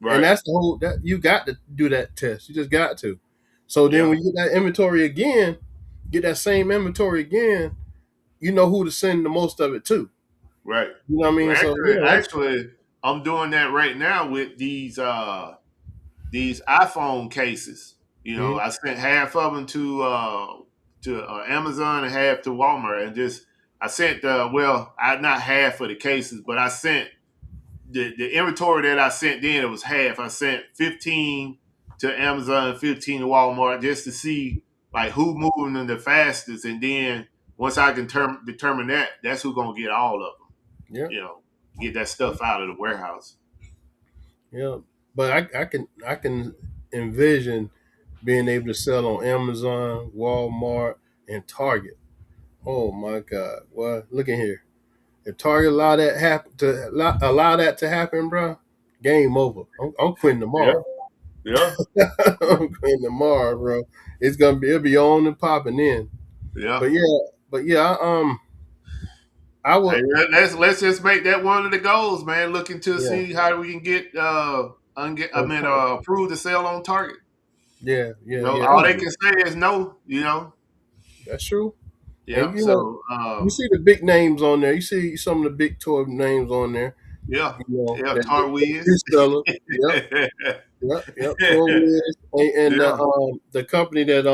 And right, that's the whole that you got to do that test. You just got to. So then yeah, when you get that inventory again, get that same inventory again, you know who to send the most of it to. right. You know what I Well, mean? So actually, yeah, that's actually, I'm doing that right now with these iPhone cases. mhm. I sent half of them to Amazon and half to Walmart, and just I sent I not half of the cases, but I sent the inventory that I sent then it was half. I sent 15 to Amazon, 15 to Walmart, just to see like who moving them the fastest, and then once I can determine that, that's who's gonna get all of them. Yeah, You know, get that stuff out of the warehouse. yeah. But I can envision being able to sell on Amazon, Walmart, and Target. Oh my God! Well, look at here. If Target allow that to happen, bro, game over. I'm quitting Yeah, tomorrow. yeah, I'm quitting tomorrow, bro. It'll be on and popping in. yeah. But yeah, I Hey, would let's just make that one of the goals, man. Looking to yeah see how we can get on Target. approved to sell on Target. Yeah, yeah, yeah. All Oh, they can say is no. that's true. And Yeah. you know, So you see the big names on there. You see some of the big toy names on there. yeah, You know, yeah. that Tar Wiz. reseller. Yep, yep. Toy Wiz. And Yeah. the company that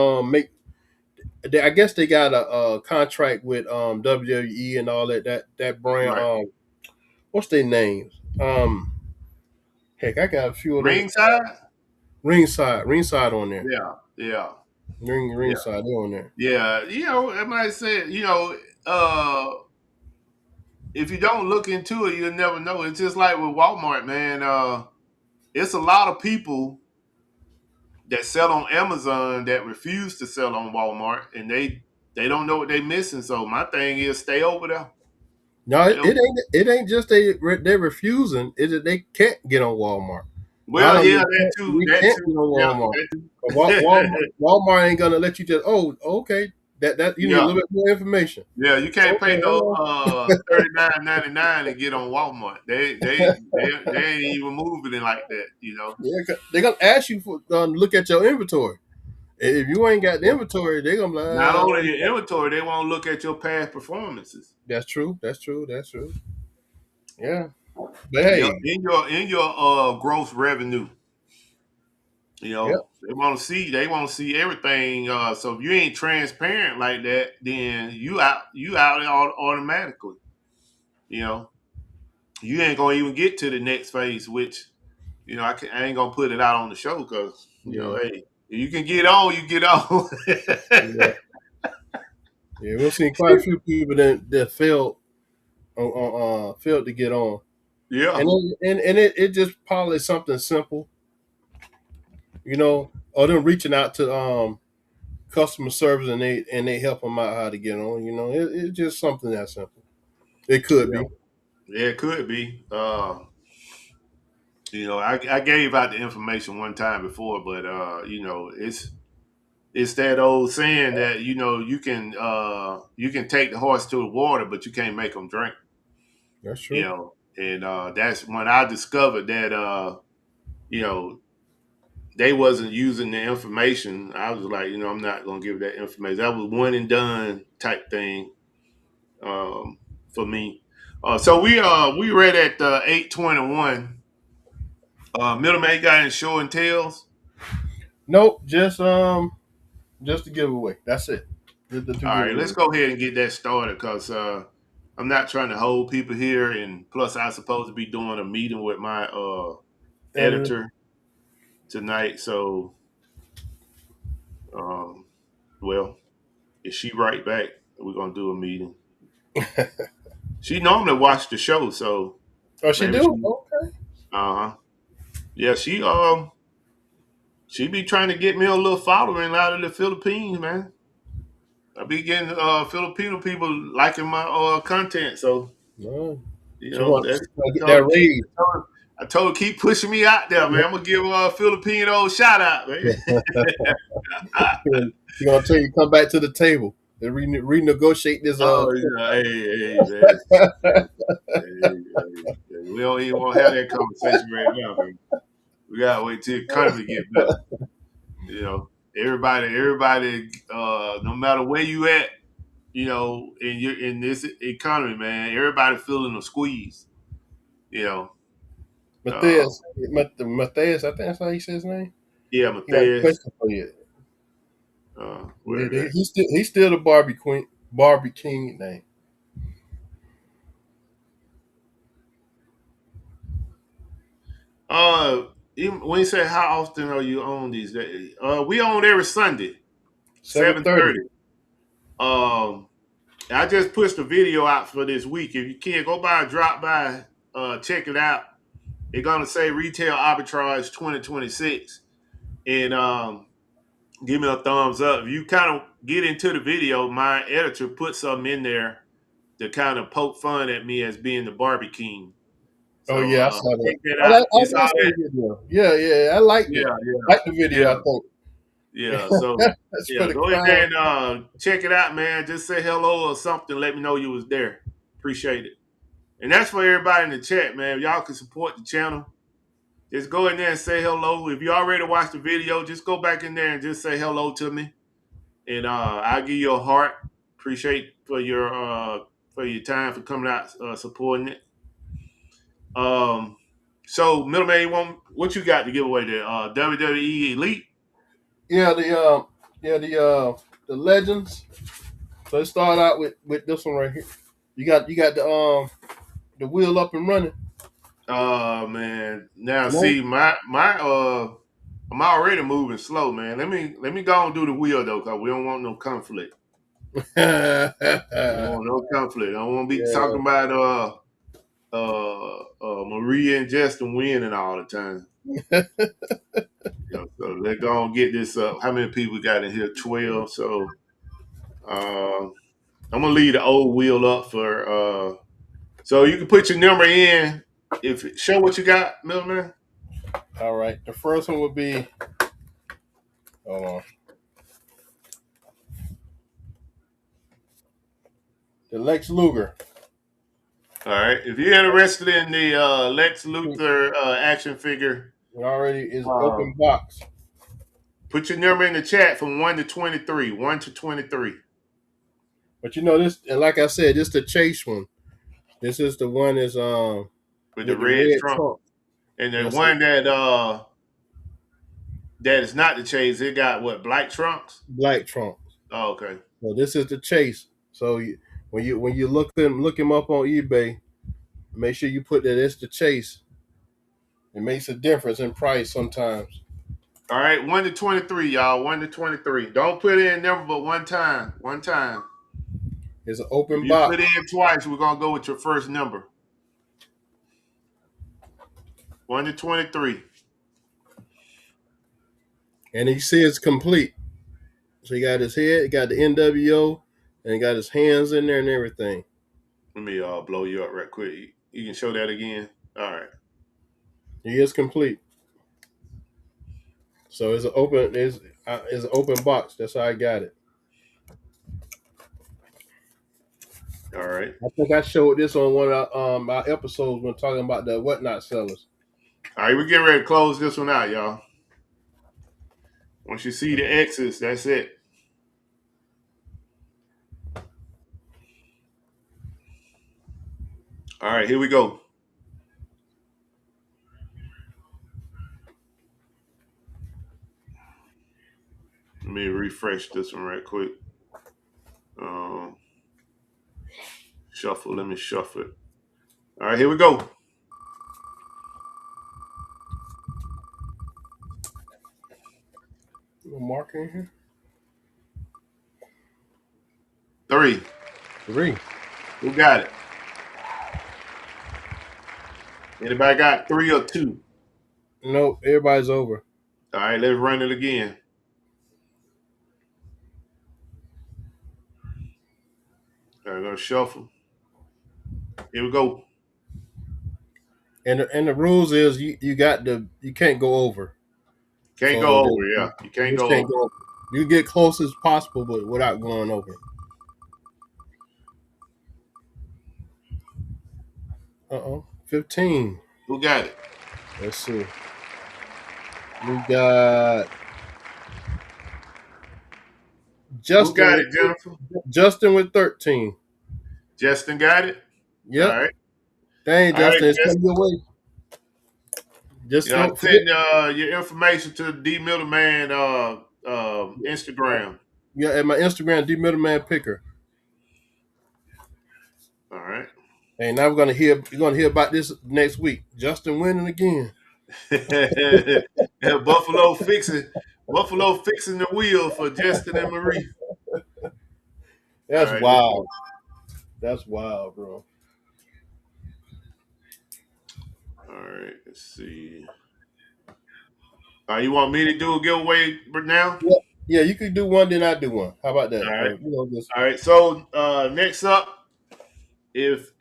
I guess they got a contract with WWE and all that brand. Right. What's their names? Heck, I got a few of them. Ringside. Ringside on there. Yeah. Yeah. Yeah. Ringside, they're on there. Yeah. I might say, uh, if you don't look into it, you'll never know. It's just like with Walmart, man. It's a lot of people that sell on Amazon that refuse to sell on Walmart, and they don't know what they're missing. So my thing is stay over there. No, Stay over. it ain't just they're refusing. Is that they can't get on Walmart. A lot Well, of them yeah, that too. we That can't too. get on Yeah, Walmart. that Walmart ain't gonna let you just okay. That you need a yeah, little bit more information. yeah. You can't pay Okay, no hold on. $39.99 and get on Walmart. They ain't even moving it like that. Yeah, they're gonna ask you for look at your inventory. If you ain't got the inventory, they're gonna be Not like, only your inventory, they won't look at your past performances. that's true. That's true. That's true. Yeah. But hey, In your gross revenue, yep, they want to see everything. So if you ain't transparent like that, then you out automatically. You know, you ain't gonna even get to the next phase, which I ain't gonna put it out on the show because yeah, hey, if you can get on, you get on. yeah, yeah. We've seen quite a few people that failed failed to get on, Yeah, and it just probably something simple, or them reaching out to customer service and they help them out how to get on. It's just something that simple. It could yeah, be. yeah. It could be. I gave out the information one time before, but it's that old saying that you can take the horse to the water, but you can't make them drink. That's true. And that's when I discovered that you know they wasn't using the information. I was like, I'm not gonna give that information. That was one and done type thing for me. So we read at 8:21. Middleman got any show and tells. Nope, just a giveaway. That's it. Just the two All right, let's giveaways. go ahead and get that started because I'm not trying to hold people here, and plus I'm supposed to be doing a meeting with my Editor. editor tonight. So, um, well, if she right back, we're gonna do a meeting. She normally watch the show, so Oh, she maybe do? she. Okay. Uh huh. Yeah, she be trying to get me a little following out of the Philippines, man. I be getting Filipino people liking my content, so No. She that's want to I get told, that raise. I told her keep pushing me out there, man. I'm gonna give a Filipino shout out, man. She gonna tell you come back to the table and renegotiate this. Oh yeah, hey, man. Hey. We don't even want to have that conversation right now, man. We gotta wait till the economy get better. Everybody, no matter where you at, in this economy, man, everybody feeling a squeeze. You know, uh, Matthias, I think that's how he says his name. yeah, He got a Matthias. question for you. Where is that? He's still the Barbie King name. When you say how often are you on these days? We on every Sunday, 7:30. 7:30. Um, I just pushed a video out for this week. If you can go by, drop by, check it out. It's gonna say retail arbitrage 2026, and give me a thumbs up. If you kind of get into the video, my editor put something in there to kind of poke fun at me as being the Barbie King. Oh So yeah, I saw that. check that Oh, out. It's I all saw that. the video. Yeah, I liked Yeah, it. yeah, Like the video, I yeah. think. Yeah, so That's for yeah, the go in crowd. there and check it out, man. Just say hello or something. Let me know you was there. Appreciate it. And that's for everybody in the chat, man. If y'all can support the channel, just go in there and say hello. If you already watched the video, just go back in there and just say hello to me, and I'll give you a heart. Appreciate for your time for coming out supporting it. So middleman, what you got to give away there? WWE Elite. Yeah, the legends. So let's start out with this one right here. You got the wheel up and running. Oh man. Now No. see I'm already moving slow, man. Let me go and do the wheel though, cause we don't want no conflict. We don't yeah. want no conflict. I don't want to be talking about Maria and Justin winning all the time. So let's go and get this up. How many people got in here? 12. So I'm gonna leave the old wheel up for so you can put your number in. If show what you got, middleman. All right. The first one would be, hold on, the Lex Luger. All right. If you're interested in the Lex Luthor action figure, It already is uh, open box. put your number in the chat from 1 to 23. 1 to 23. But this, and like I said, this is the chase one. This is the one is with the with the red red trunk. trunk. And the Yes, one that is not the Chase, it got what, black trunks? black trunk. Oh, okay. So this is the Chase. So when you look him up on eBay, make sure you put that it's the Chase. It makes a difference in price sometimes. All right, 1 to 23, y'all. 1 to 23. Don't put in number but one time. One time. It's an If open you box. put in twice, we're gonna go with your first number. 1 to 23. And you see it's complete. So he got his head, he got the NWO, and he got his hands in there and everything. Let me blow you up right quick. You can show that again. All right. He is complete. So it's an open box. That's how I got it. All right. I think I showed this on one of our episodes when talking about the whatnot sellers. All right, we're getting ready to close this one out, y'all. Once you see the X's, that's it. All right, here we go. Let me refresh this one right quick. Shuffle. Let me shuffle it. All right, here we go. No marker in here. 3. 3. Who got it? Anybody got 3 or 2? Nope, everybody's over. All right, let's run it again. All right, gonna shuffle. Here we go. And the rules is you can't go over. Can't So go over, yeah. You can't just go can't over. go over. You get close as possible, but without going over. 15. Who got it? Let's see. We got Who got it, Jennifer? Justin with 13. Justin got it? All Yep. right. Dang, All right, Justin, it's Justin. coming your way. Just don't forget. Send your information to the D Middleman Instagram. Yeah, at my Instagram, D Middleman Picker. All right. And now you're gonna hear about this next week. Justin winning again. And Buffalo fixing the wheel for Justin and Marie. All That's right, wild. That's wild, bro. all right, let's see. You want me to do a giveaway now? Yeah, you could do one, then I do one. How about that? All right. Just All right. So next up is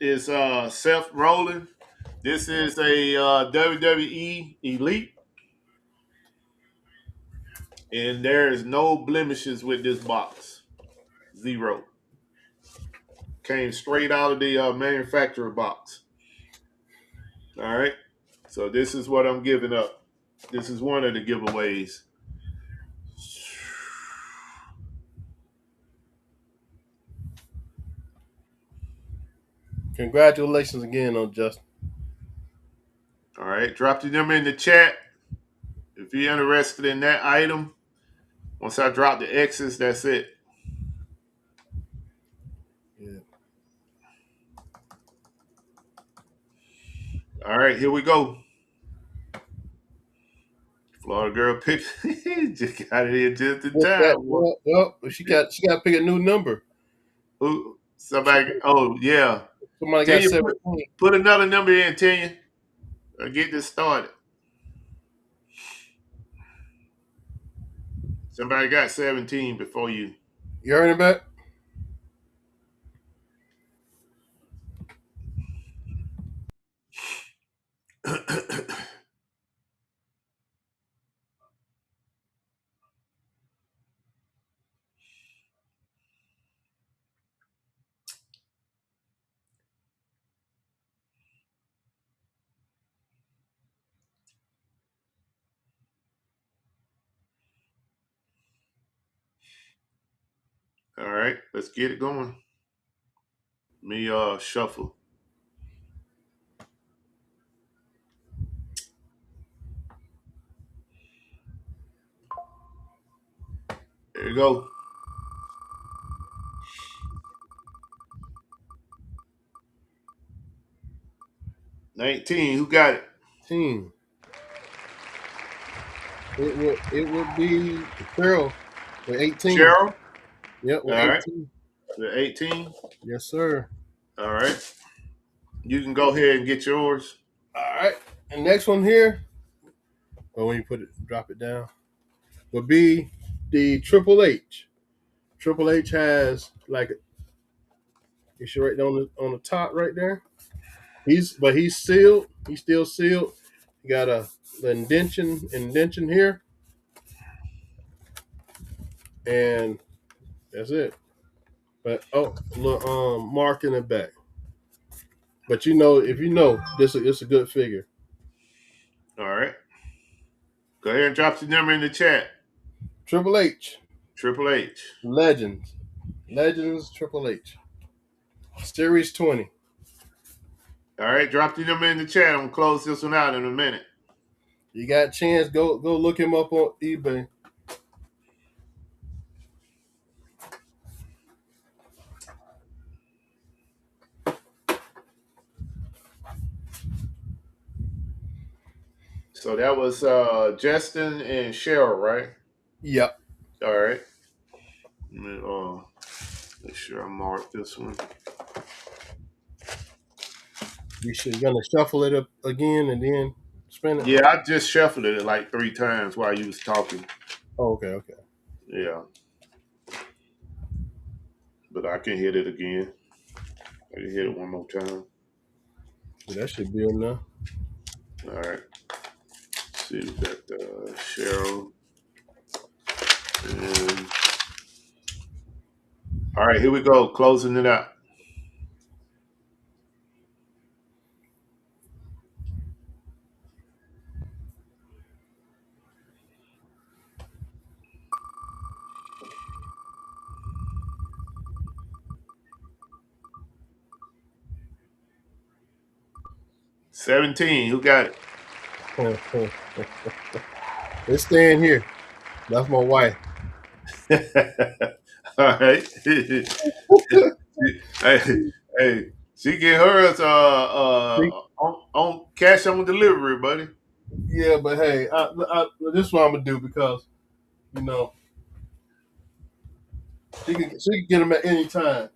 Seth Rollins. This is a WWE Elite, and there is no blemishes with this box. 0. Came straight out of the manufacturer box. All right. So this is what I'm giving up. This is one of the giveaways. congratulations again on Justin. All right. Drop the number in the chat if you're interested in that item. Once I drop the X's, that's it. Yeah. All right, here we go. Florida girl pick just got it in just in time. Well, she got to pick a new number. Who? Somebody? Oh yeah. Somebody got Tanya, 17. put another number in, Tanya. Get this started. Somebody got 17 before you. You heard him back? All right, let's get it going. Me shuffle. There you go. $19. Who got it? Team. It would be Cheryl with 18. Cheryl. Yep, All with right. 18. The 18. Yes, sir. All right. You can go ahead and get yours. All right. And next one here, or when you drop it down, would be the Triple H. Triple H has like you see right there on the top right there. He's sealed. He's still sealed. He got the indention here, and that's it. But look, mark in the back. But if you know, it's a good figure. All right. Go ahead and drop the number in the chat. Triple H, Triple H. Legends, Triple H, Series 20. All right. Drop the number in the chat. I'm going to close this one out in a minute. You got a chance, go look him up on eBay. So that was Justin and Cheryl, right? Yep. All right. Let me make sure I mark this one. You're gonna shuffle it up again and then spin it. Yeah, I just shuffled it like 3 times while you was talking. Oh, okay. Yeah. But I can hit it again. I can hit it one more time. Yeah, that should be enough. All right. Let's see, we got Cheryl. And all right, here we go. Closing it out. $17. Who got it? It's staying here. That's my wife. All right. hey, she get hers on cash on delivery, buddy. Yeah, but hey, this is what I'm gonna do because she can get them at any time.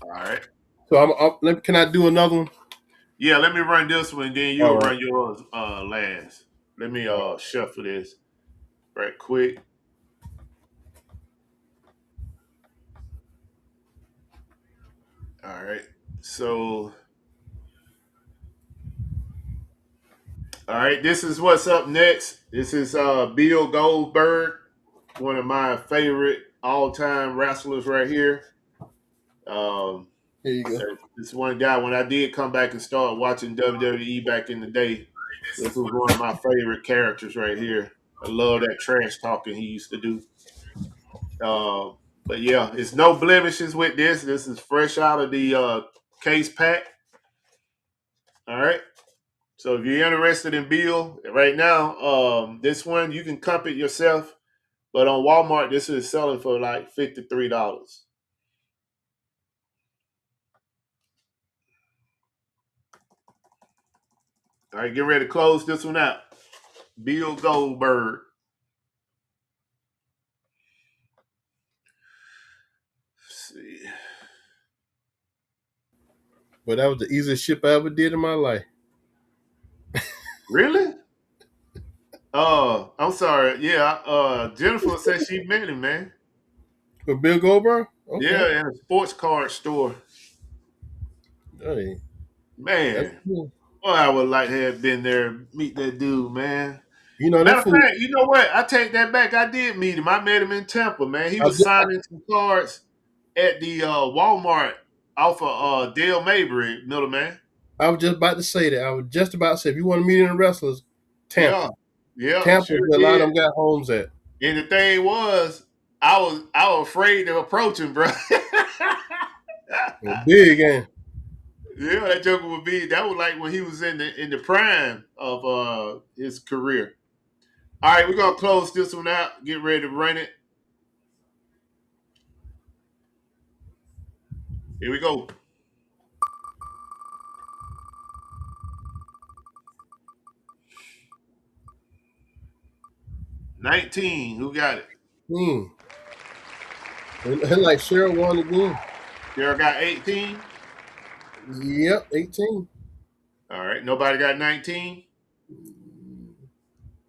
All right. So can I do another one? Yeah, let me run this one, then you'll run yours last. Let me shuffle this right quick. All right. So, all right, this is what's up next. This is Bill Goldberg, one of my favorite all-time wrestlers right here. Here you go. This one guy, when I did come back and start watching WWE back in the day, this was one of my favorite characters right here. I love that trash talking he used to do. But yeah, it's no blemishes with this. This is fresh out of the case pack. All right. So if you're interested in Bill right now, this one you can comp it yourself. But on Walmart, this is selling for like $53. All right, get ready to close this one out. Bill Goldberg. Let's see. But that was the easiest ship I ever did in my life. Really? I'm sorry. Yeah, Jennifer said she met him, man. For Bill Goldberg? Okay. Yeah, in a sports card store. Hey, that's Man. cool. Well, I would like to have been there, meet that dude, man. That Matter of fool. fact, you know what? I take that back. I did meet him. I met him in Tampa, man. He was signing some cards at the Walmart off of Dale Mabry, middleman. I was just about to say that. I was just about to say, if you want to meet any wrestlers, Tampa. Yeah, Tampa sure where a lot of did. them got homes at. And the thing was, I was afraid to approach him, bro. Big, ain't it? Yeah, that joker that was like when he was in the prime of his career. All right, we're gonna close this one out. Get ready to run it. Here we go. 19. Who got it? Hmm. And like Cheryl won again. Sarah got 18. Yep, 18. All right. Nobody got 19.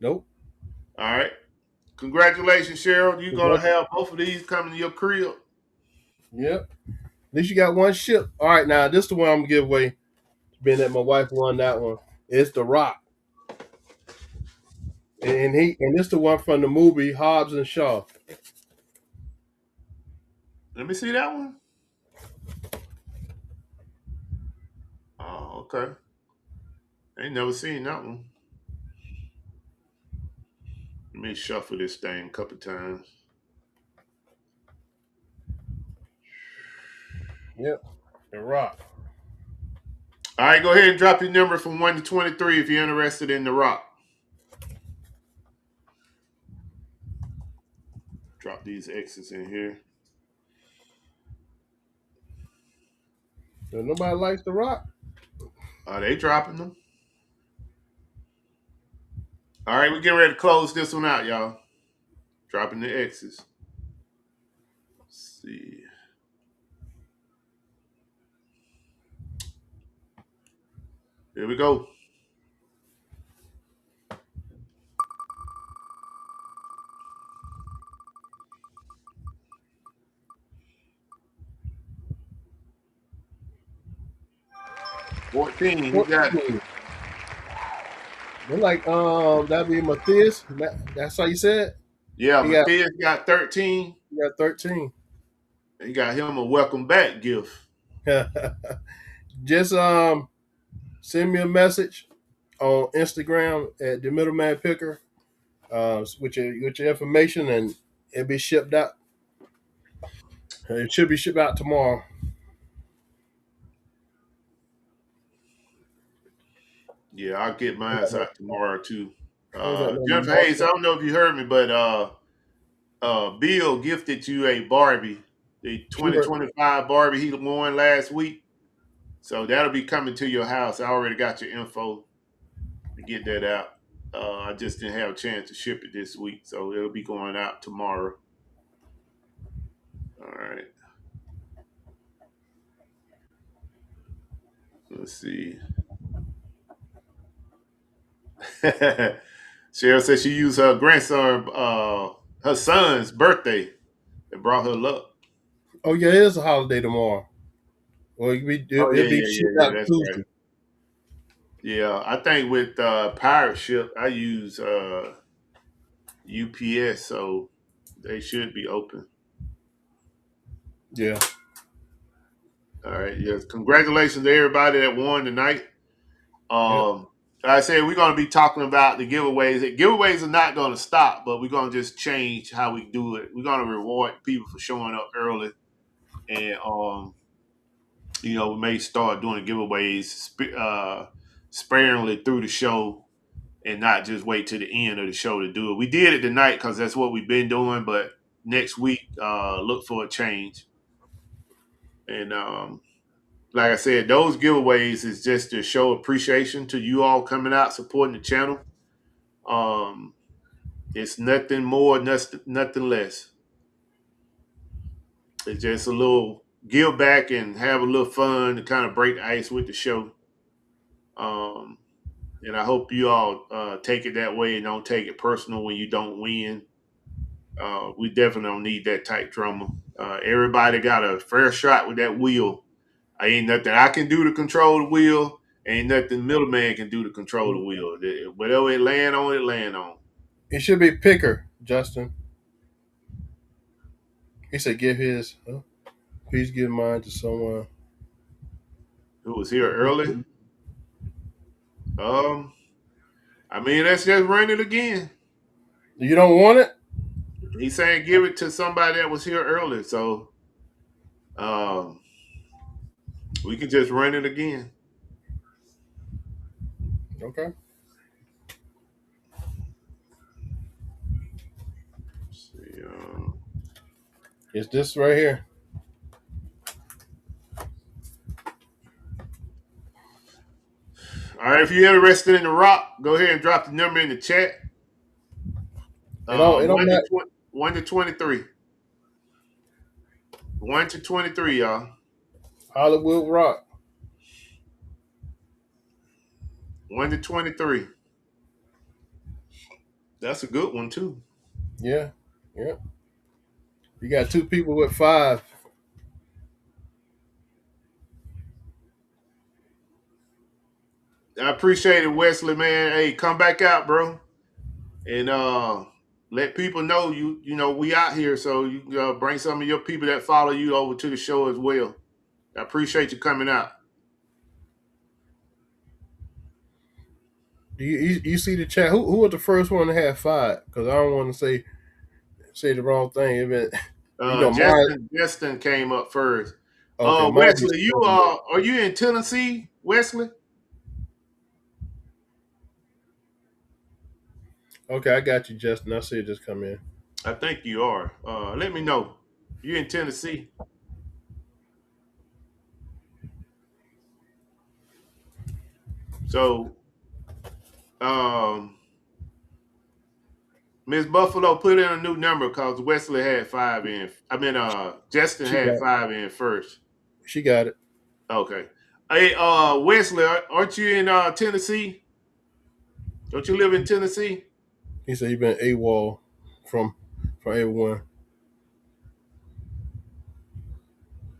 Nope. All right. Congratulations, Cheryl. You're gonna Yep. have both of these coming to your crib. At least you got one ship. All right, now this is the one I'm gonna give away. Being that my wife won that one. It's The Rock. And this the one from the movie Hobbs and Shaw. Let me see that one. Oh, okay. Ain't never seen that one. Let me shuffle this thing a couple times. Yep. The Rock. All right, go ahead and drop your number from 1 to 23 if you're interested in The Rock. Drop these X's in here. So nobody likes The Rock. Are they dropping them? All right, we're getting ready to close this one out, y'all. Dropping the X's. Let's see. Here we go. $14. Who got it? 14. They're like, that'd be Matthias. That's how you said? Yeah, He got Matthias got 13. he got 13. He got him a welcome back gift. Just send me a message on Instagram at the middleman picker with your information, and it'll be shipped out. It should be shipped out tomorrow. Yeah, I'll get I mine ain't got no, out tomorrow too. I ain't got no Jennifer Hayes, I markup. don't know if you heard me, but Bill gifted you a Barbie, the Sure. 2025 Barbie he won last week. So that'll be coming to your house. I already got your info to get that out. I just didn't have a chance to ship it this week, so it'll be going out tomorrow. All right. Let's see. Cheryl said she used her grandson, her son's birthday. It brought her luck. Oh yeah, it is a holiday tomorrow. Well, Oh it'll yeah, be yeah, yeah, shipped yeah. out That's right. Tuesday. Yeah, I think with Pirate Ship, I use UPS, so they should be open. Yeah. All right. Yes. Congratulations to everybody that won tonight. Yep. Like I said, we're going to be talking about the giveaways. The giveaways are not going to stop, but we're going to just change how we do it. We're going to reward people for showing up early, and we may start doing giveaways sparingly through the show, and not just wait to the end of the show to do it. We did it tonight because that's what we've been doing, but next week, look for a change. And like I said, those giveaways is just to show appreciation to you all coming out supporting the channel. Um, it's nothing more, nothing less. It's just a little give back and have a little fun to kind of break the ice with the show. Um, and I hope you all take it that way and don't take it personal when you don't win. We definitely don't need that type drama. Everybody got a fair shot with that wheel. Ain't nothing I can do to control the wheel. Ain't nothing middleman can do to control the wheel. Whatever it land on, it land on. It should be picker, Justin. He said, "Give his. Please give mine to someone." Who was here early? Um, I mean, let's just run it again. You don't want it? He's saying give it to somebody that was here early, so um, we can just run it again. Okay. It's this right here. All right, if you're interested in the rock, go ahead and drop the number in the chat. It don't matter. 1 to 23. 1 to 23, y'all. Hollywood Rock. 1 to 23. That's a good one too. Yeah. Yeah. You got 2 people with 5. I appreciate it, Wesley, man. Hey, come back out, bro, and let people know you know we out here. So you bring some of your people that follow you over to the show as well. I appreciate you coming out. Do you see the chat? Who was the first one to have 5? Because I don't want to say the wrong thing. Even Justin came up first. Okay, Marty's Wesley, you are you in Tennessee, Wesley? Okay, I got you, Justin. I see it just come in. I think you are. Let me know. You in Tennessee? So, Miss Buffalo put in a new number because Wesley had 5 in. I mean, Justin had 5 in first. She got it. Okay. Hey, Wesley, aren't you in Tennessee? Don't you live in Tennessee? He said he been AWOL from everyone.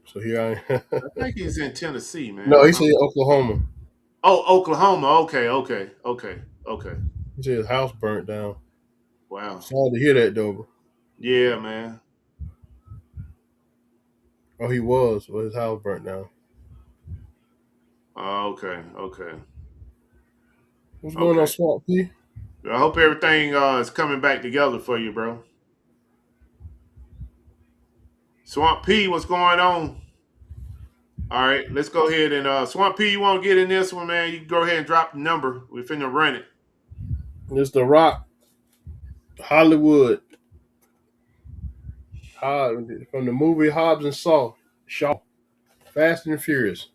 So here I am. I think he's in Tennessee, man. No, he said Oklahoma. Oh, Oklahoma. Okay. He said his house burnt down. Wow. Sorry to hear that, though. Yeah, man. Oh, he was. Well, his house burnt down. Okay. What's going on, Swamp P? I hope everything is coming back together for you, bro. Swamp P, what's going on? All right, let's go ahead and Swamp P, you want to get in this one, man? You can go ahead and drop the number. We're finna run it. It's The Rock, Hollywood, from the movie Hobbs and Shaw, Fast and Furious.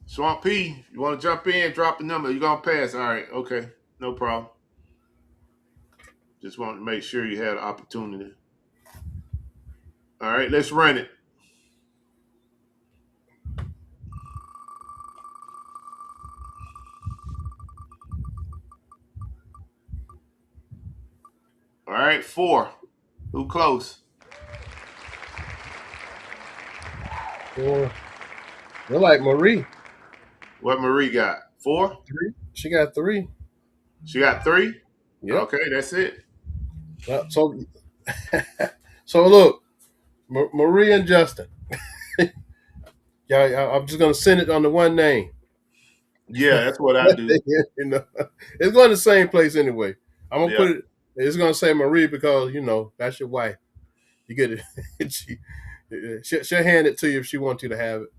Swamp P, you want to jump in, drop the number. You're going to pass. All right, okay. No problem. Just wanted to make sure you had an opportunity. All right, let's run it. All right, 4. Who close? 4. They're like Marie. What Marie got? 4? 3. She got 3. She got 3? Yep. Okay, that's it. So look, Marie and Justin. Yeah, I'm just gonna send it on the one name. Yeah, that's what I do. You know, it's going to the same place anyway. I'm gonna Yeah. put it. It's gonna say Marie because that's your wife. You get it. She'll hand it to you if she wants you to have it.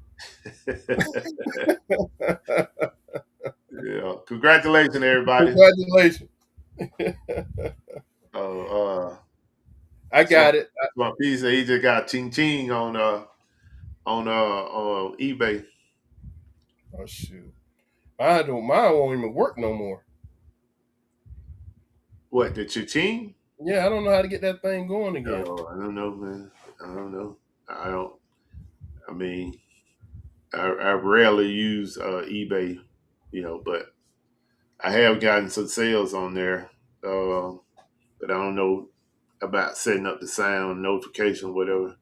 Yeah. Congratulations, everybody. Congratulations. I got it. He said he just got ching ching on eBay. Oh shoot. Mine won't even work no more. What, the cha-ching? Yeah, I don't know how to get that thing going again. Oh, I don't know, man. I don't know. I mean, I rarely use eBay, but I have gotten some sales on there. But I don't know about setting up the sound notification, whatever.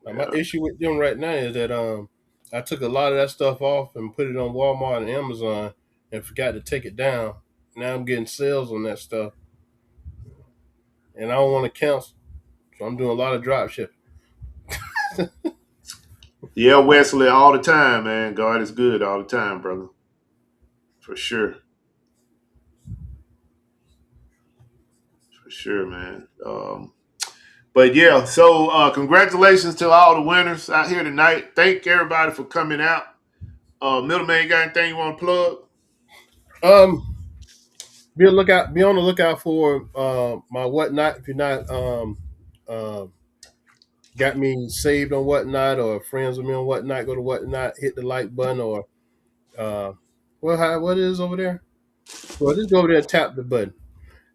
My issue with them right now is that I took a lot of that stuff off and put it on Walmart and Amazon and forgot to take it down. Now I'm getting sales on that stuff, and I don't want to cancel, so I'm doing a lot of drop shipping. Yeah, Wesley, all the time, man. God is good all the time, brother. For sure. For sure, man. But yeah, so congratulations to all the winners out here tonight. Thank everybody for coming out. Middleman, got anything you want to plug? Be on the lookout for my whatnot. If you're not got me saved on whatnot or friends with me on whatnot, go to whatnot, hit the like button or uh, what is over there? Well, just go over there and tap the button.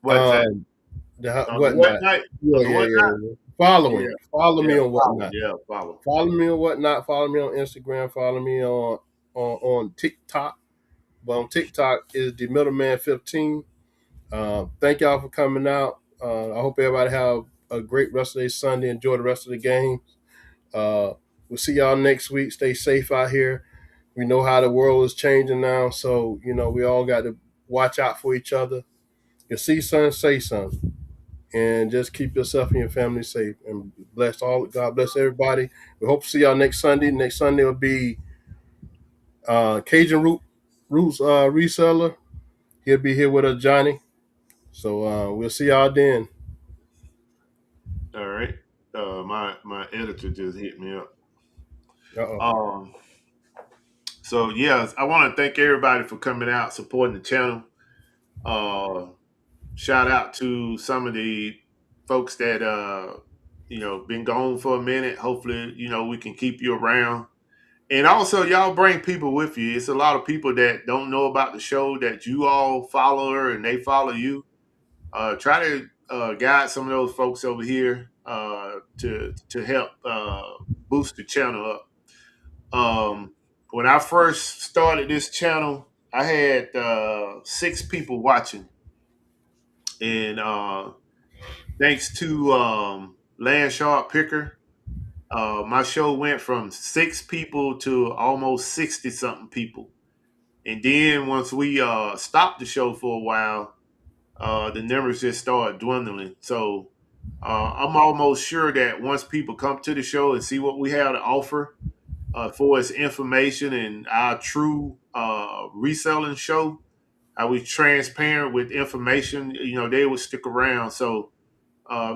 What is that? Um, the On the what whatnot. night? Yeah, On the yeah, what yeah, night? yeah. Yeah, Follow yeah, me on follow. whatnot. Yeah, follow. Follow me on whatnot. Follow me on Instagram. Follow me on TikTok. But on TikTok is the middleman 15. Thank y'all for coming out. I hope everybody have a great rest of their Sunday. Enjoy the rest of the game. We'll see y'all next week. Stay safe out here. We know how the world is changing now, so we all got to watch out for each other. You see something, say something, and just keep yourself and your family safe. And bless all. God bless everybody. We hope to see y'all next Sunday. Next Sunday will be Cajun Roots reseller. He'll be here with us, Johnny. So we'll see y'all then. All right. My editor just hit me up. Uh-oh. Um. So yes, I want to thank everybody for coming out, supporting the channel. Uh, Shout out to some of the folks that been gone for a minute. Hopefully, we can keep you around. And also, y'all bring people with you. It's a lot of people that don't know about the show that you all follow her and they follow you. Try to guide some of those folks over here to help boost the channel up. When I first started this channel, I had 6 people watching, and thanks to Land Sharp Picker, my show went from 6 people to almost 60 something people. And then once we stopped the show for a while, the numbers just started dwindling. So I'm almost sure that once people come to the show and see what we have to offer for its information and our true reselling show, how we transparent with information, they would stick around. So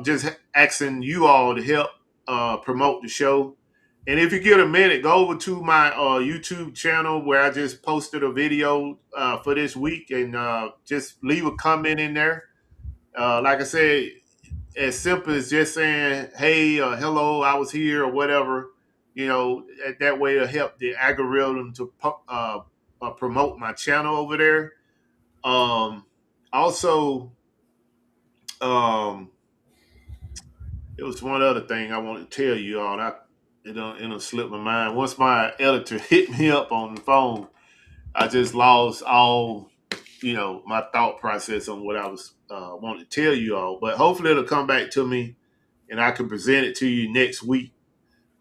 just asking you all to help promote the show. And if you get a minute, go over to my YouTube channel where I just posted a video for this week and just leave a comment in there. Like I said, as simple as just saying, hey, hello, I was here or whatever, that way it'll help the algorithm to promote my channel over there. Also, um, it was one other thing I want to tell you all. It'll slip my mind. Once my editor hit me up on the phone, I just lost all, my thought process on what I was wanting to tell you all. But hopefully it'll come back to me and I can present it to you next week.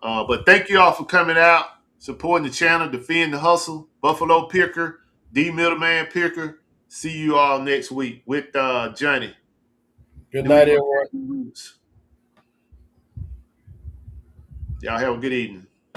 But thank you all for coming out, supporting the channel, defend the hustle, Buffalo Picker, D Middleman Picker. See you all next week with Johnny. Good New night, York everyone. Roots. Y'all have a good evening.